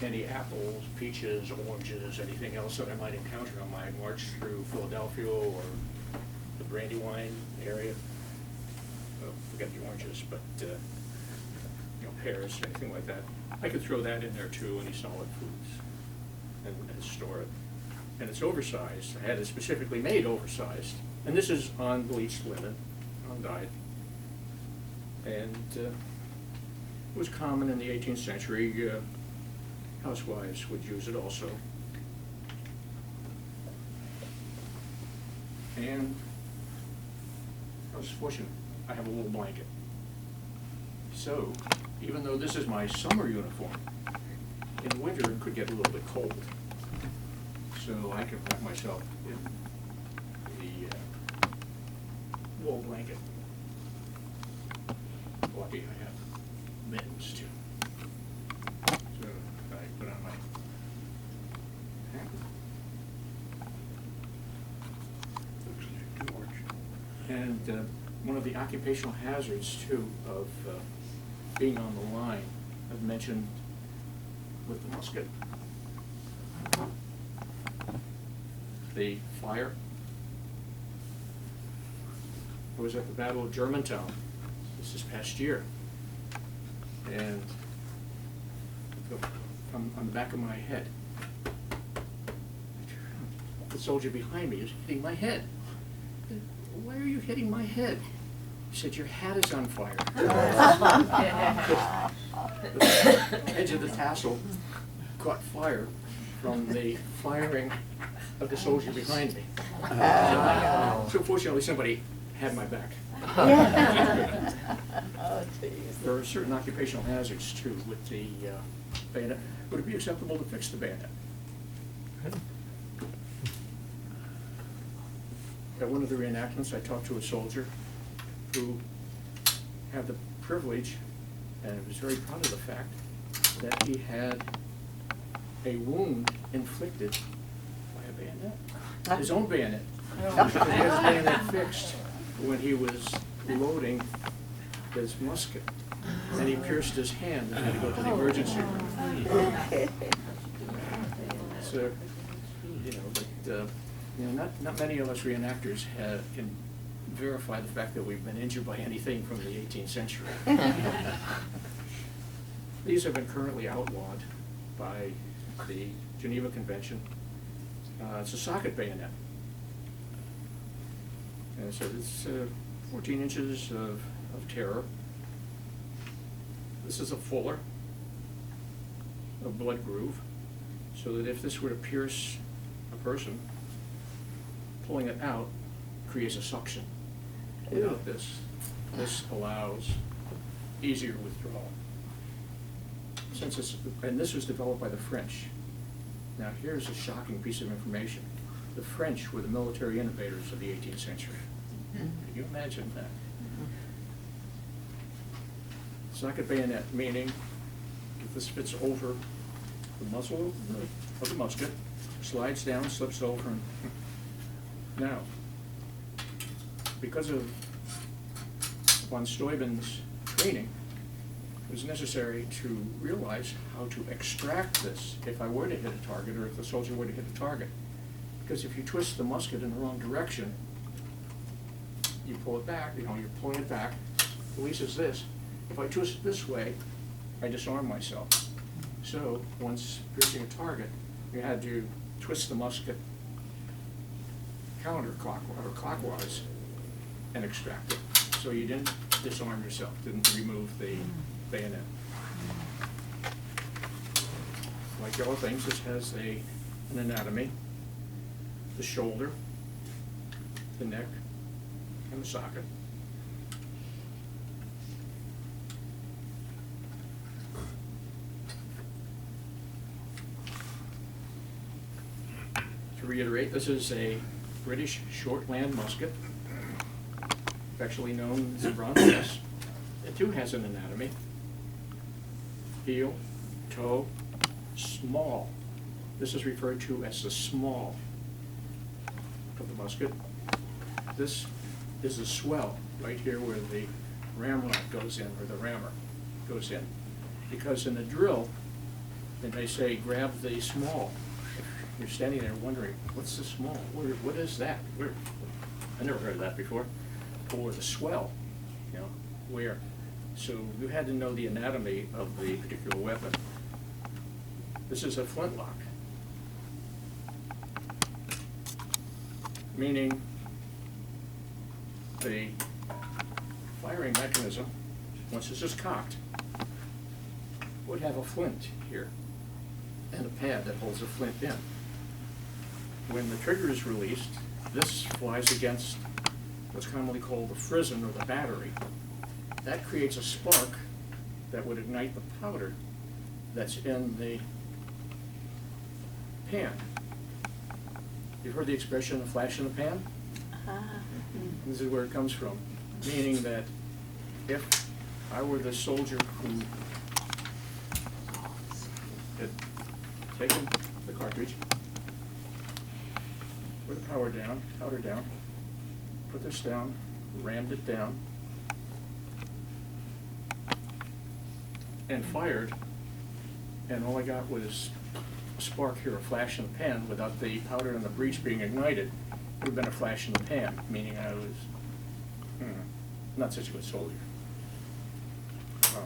any apples, peaches, oranges, anything else that I might encounter on my march through Philadelphia or the Brandywine area. Well, forget the oranges, but pears, anything like that. I could throw that in there too, any solid foods, and store it. And it's oversized. I had it specifically made oversized. And this is on bleached linen, undyed. And it was common in the 18th century. Housewives would use it also. And I was fortunate. I have a little blanket. So, even though this is my summer uniform, in winter it could get a little bit cold. So I can wrap myself in the wool blanket. Lucky I have mittens too. So I put on my hat. Looks like too orange. And one of the occupational hazards too of being on the line, I've mentioned with the musket. The fire. I was at the Battle of Germantown this past year, and on the back of my head, the soldier behind me is hitting my head. Why are you hitting my head? He said, your hat is on fire. The edge of the tassel caught fire from the firing of the soldier behind me. So fortunately somebody had my back. There are certain occupational hazards too with the bayonet. Would it be acceptable to fix the bayonet? At one of the reenactments I talked to a soldier who had the privilege and was very proud of the fact that he had a wound inflicted by a bayonet, his own bayonet. He had his bayonet fixed when he was loading his musket, and he pierced his hand and had to go to the emergency room. So, not many of us reenactors can verify the fact that we've been injured by anything from the 18th century. These have been currently outlawed by the Geneva Convention. It's a socket bayonet. And so it's 14 inches of terror. This is a fuller, a blood groove, so that if this were to pierce a person, pulling it out creates a suction. Without this allows easier withdrawal. And this was developed by the French. Now here's a shocking piece of information. The French were the military innovators of the 18th century. Can you imagine that? Socket bayonet, meaning if this fits over the muzzle of the musket, slides down, slips over, and now, because of von Steuben's training, it was necessary to realize how to extract this if I were to hit a target or if the soldier were to hit a target. Because if you twist the musket in the wrong direction, you pull it back, you're pulling it back, releases this. If I twist it this way, I disarm myself. So once piercing a target, you had to twist the musket counterclockwise or clockwise and extract it. So you didn't disarm yourself, didn't remove the bayonet. like all things, this has an anatomy, the shoulder, the neck, and the socket. To reiterate, this is a British shortland musket, affectionately known as a Bronze. It too has an anatomy. Heel, toe, small. This is referred to as the small of the musket. This is a swell right here where the ramrod goes in, or the rammer goes in. Because in the drill, they may say, grab the small. You're standing there wondering, what's the small? What is that? I never heard of that before. Or the swell, you know, where. So you had to know the anatomy of the particular weapon. This is a flintlock, meaning the firing mechanism, once this is cocked, would have a flint here and a pad that holds a flint in. When the trigger is released, this flies against what's commonly called the frizzen or the battery. That creates a spark that would ignite the powder that's in the pan. You've heard the expression, a flash in the pan? This is where it comes from, meaning that if I were the soldier who had taken the cartridge, put the powder down, put this down, rammed it down, and fired, and all I got was a spark here, a flash in the pan, without the powder and the breech being ignited. It would have been a flash in the pan, meaning I was not such a good soldier. To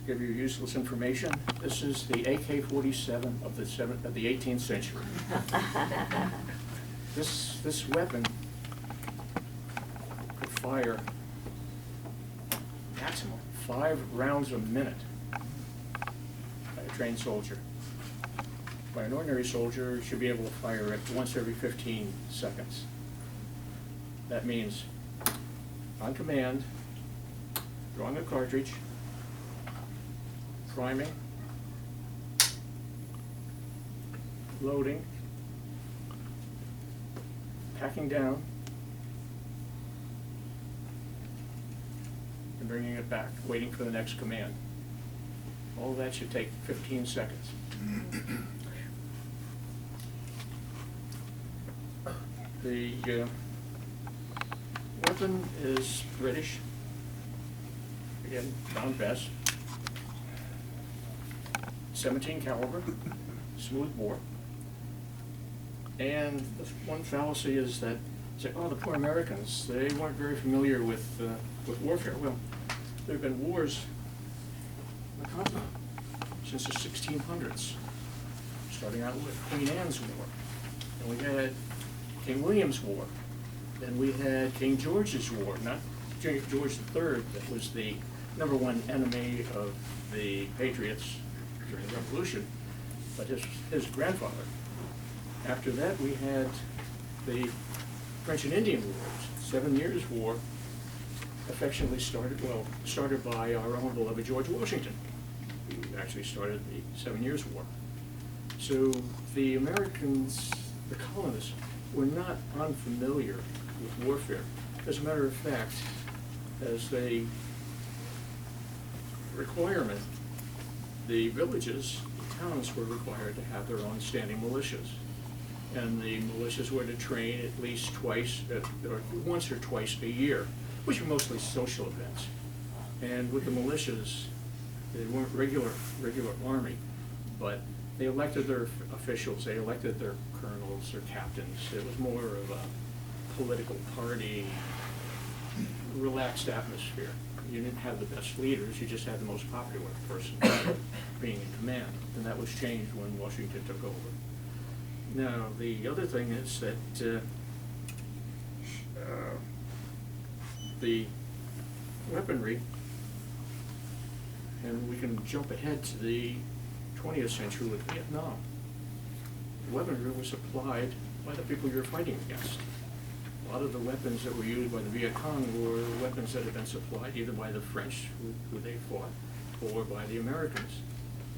give you useless information, this is the AK-47 of the 18th century. This weapon could fire maximum 5 rounds a minute by a trained soldier. By an ordinary soldier, you should be able to fire it once every 15 seconds. That means, on command, drawing a cartridge, priming, loading, packing down, and bringing it back, waiting for the next command. All that should take 15 seconds. The weapon is British, again, Brown Bess, 17 caliber, smooth bore. And the one fallacy is that, say, oh, the poor Americans, they weren't very familiar with warfare. Well, there have been wars on the continent since the 1600s, starting out with Queen Anne's War. And we had King William's War. Then we had King George's War, not George III, that was the #1 enemy of the Patriots during the Revolution, but his grandfather. After that, we had the French and Indian Wars, 7 Years' War, affectionately started by our own beloved George Washington, who actually started the 7 Years' War. So the Americans, the colonists, were not unfamiliar with warfare. As a matter of fact, as a requirement, the villages, the towns were required to have their own standing militias. And the militias were to train at least once or twice a year, which were mostly social events. And with the militias, they weren't regular army, but they elected their officials, they elected their colonels, their captains. It was more of a political party, relaxed atmosphere. You didn't have the best leaders, you just had the most popular person being in command. And that was changed when Washington took over. Now, the other thing is that the weaponry, and we can jump ahead to the 20th century with Vietnam. Weaponry was supplied by the people you're fighting against. A lot of the weapons that were used by the Viet Cong were weapons that had been supplied either by the French, who they fought, or by the Americans.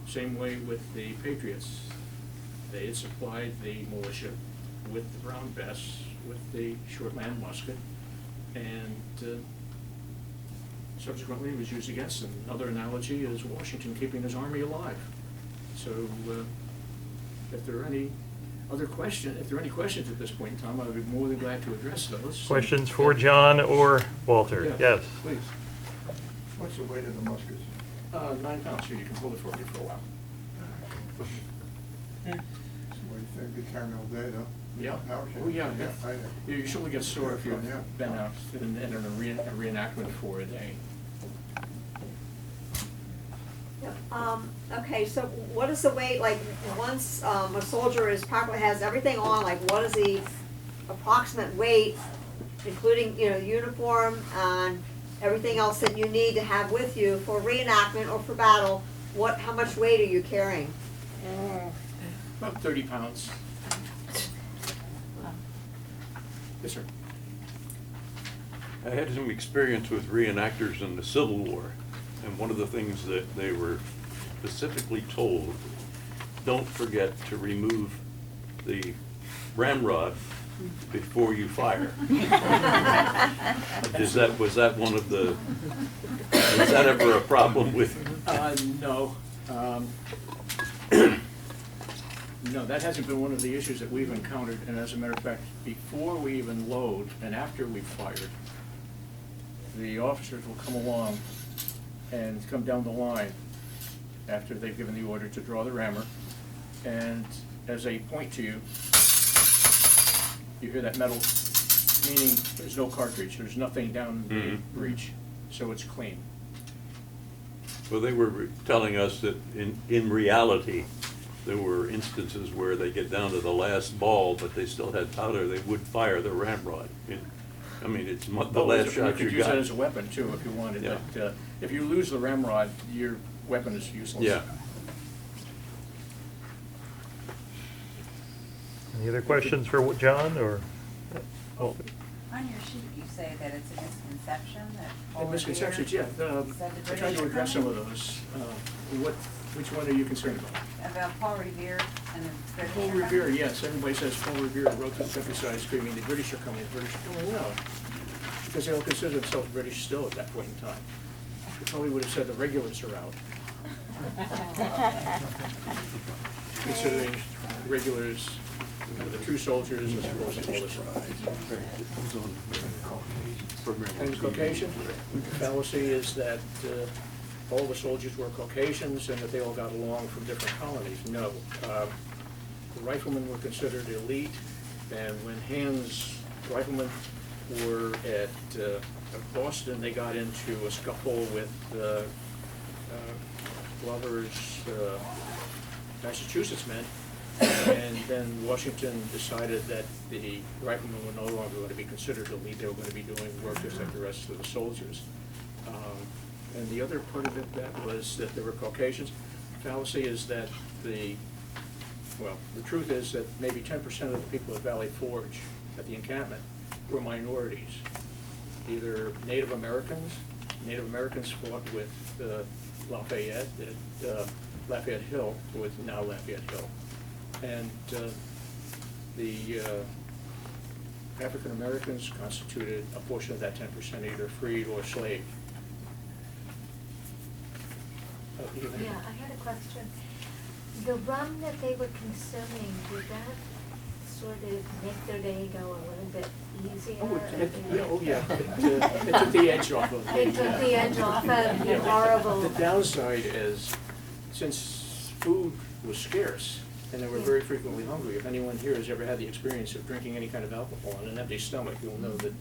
Same way with the Patriots. They had supplied the militia with the brown vests, with the short-man musket, and subsequently it was used against them. Another analogy is Washington keeping his army alive. So if there are any questions at this point in time, I would be more than glad to address those. Questions for John or Walter? Yeah, Yes. please. What's the weight of the muskets? 9 pounds, so you can hold it for me for a while. What do you think, be carrying all day though? Yeah. Hours, Oh, yeah. I know. You usually get sore if you've Yeah. been out in a reenactment for a day. Okay, so what is the weight, like, once a soldier is properly, has everything on, like, what is the approximate weight, including, uniform and everything else that you need to have with you for reenactment or for battle? How much weight are you carrying? About 30 pounds. Yes, sir. I had some experience with reenactors in the Civil War, and one of the things that they were specifically told, don't forget to remove the ramrod before you fire. Was that one of the, was that ever a problem with? No. No, that hasn't been one of the issues that we've encountered, and as a matter of fact, before we even load and after we've fired, the officers will come along and come down the line after they've given the order to draw the rammer, and as they point to you, you hear that metal, meaning there's no cartridge, there's nothing down the breech, so it's clean. Well, they were telling us that in reality, there were instances where they get down to the last ball, but they still had powder, they would fire the ramrod. I mean, it's the last shot you got. You could use that as a weapon too, if you wanted, Yeah. but if you lose the ramrod, your weapon is useless. Yeah. Any other questions for John or Walter? On your sheet, you say that it's a misconception that Paul Misconceptions, yeah. Revere I tried to address some of those. Which one are you concerned about? About Paul Revere and the British Paul are Revere, coming? yes. Everybody says Paul Revere wrote the countryside screaming, the British are coming, the British are coming. No, because they all consider themselves British still at that point in time. They probably would have said the regulars are out. Considering regulars, the true soldiers, as opposed to all this. And Caucasian, the fallacy is that all the soldiers were Caucasians and that they all got along from different colonies. No. The riflemen were considered elite, and when riflemen were at Boston, they got into a scuffle with Glover's Massachusetts men, and then Washington decided that the riflemen were no longer going to be considered elite. They were going to be doing work just like the rest of the soldiers. And the other part of it that was that there were Caucasians. The fallacy is that the truth is that maybe 10% of the people at Valley Forge at the encampment were minorities, either Native Americans. Native Americans fought with Lafayette at Lafayette Hill, with now Lafayette Hill, and the African Americans constituted a portion of that 10%, either freed or slave. Yeah, I had a question. The rum that they were consuming, did that sort of make their day go a little bit easier? It took the edge off of It took the edge off of the Yeah. horrible. The downside is, since food was scarce, and they were very frequently hungry, if anyone here has ever had the experience of drinking any kind of alcohol on an empty stomach, you'll know that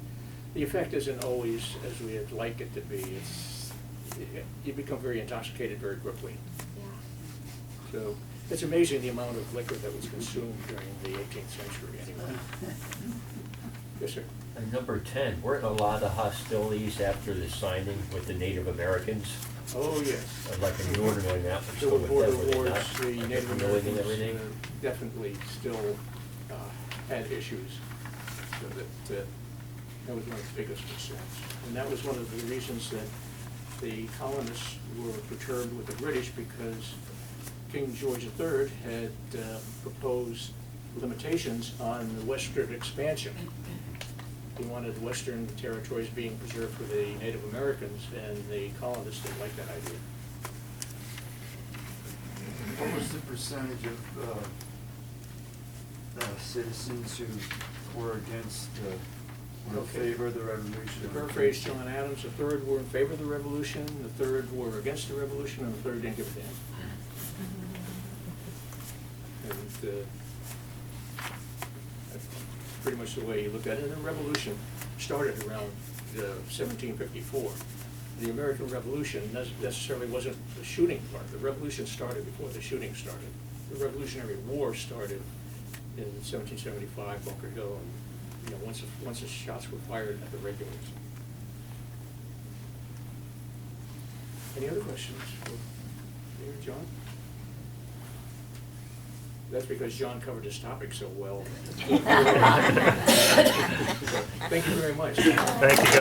the effect isn't always as we'd like it to be. You become very intoxicated very quickly. Yeah. So it's amazing the amount of liquor that was consumed during the 18th century anyway. Yes, sir. And number 10, weren't a lot of hostilities after the signing with the Native Americans? Oh, yes. I'd like a northern Indianapolis. Civil Border Wars, Not the Native annoying and Americans everything. definitely still had issues. So that was one of the biggest concerns. And that was one of the reasons that the colonists were perturbed with the British, because King George III had proposed limitations on the western expansion. He wanted western territories being preserved for the Native Americans, and the colonists didn't like that idea. What was the percentage of citizens who were against, were in Okay. favor of the revolution? To paraphrase John Adams, a third were in favor of the revolution, the third were against the revolution, and the third didn't give a damn. And that's pretty much the way you look at it. And the revolution started around 1754. The American Revolution necessarily wasn't the shooting part. The revolution started before the shooting started. The Revolutionary War started in 1775, Bunker Hill, and once the shots were fired at the regulars. Any other questions for here, John? That's because John covered this topic so well. Thank you very much. Thank you.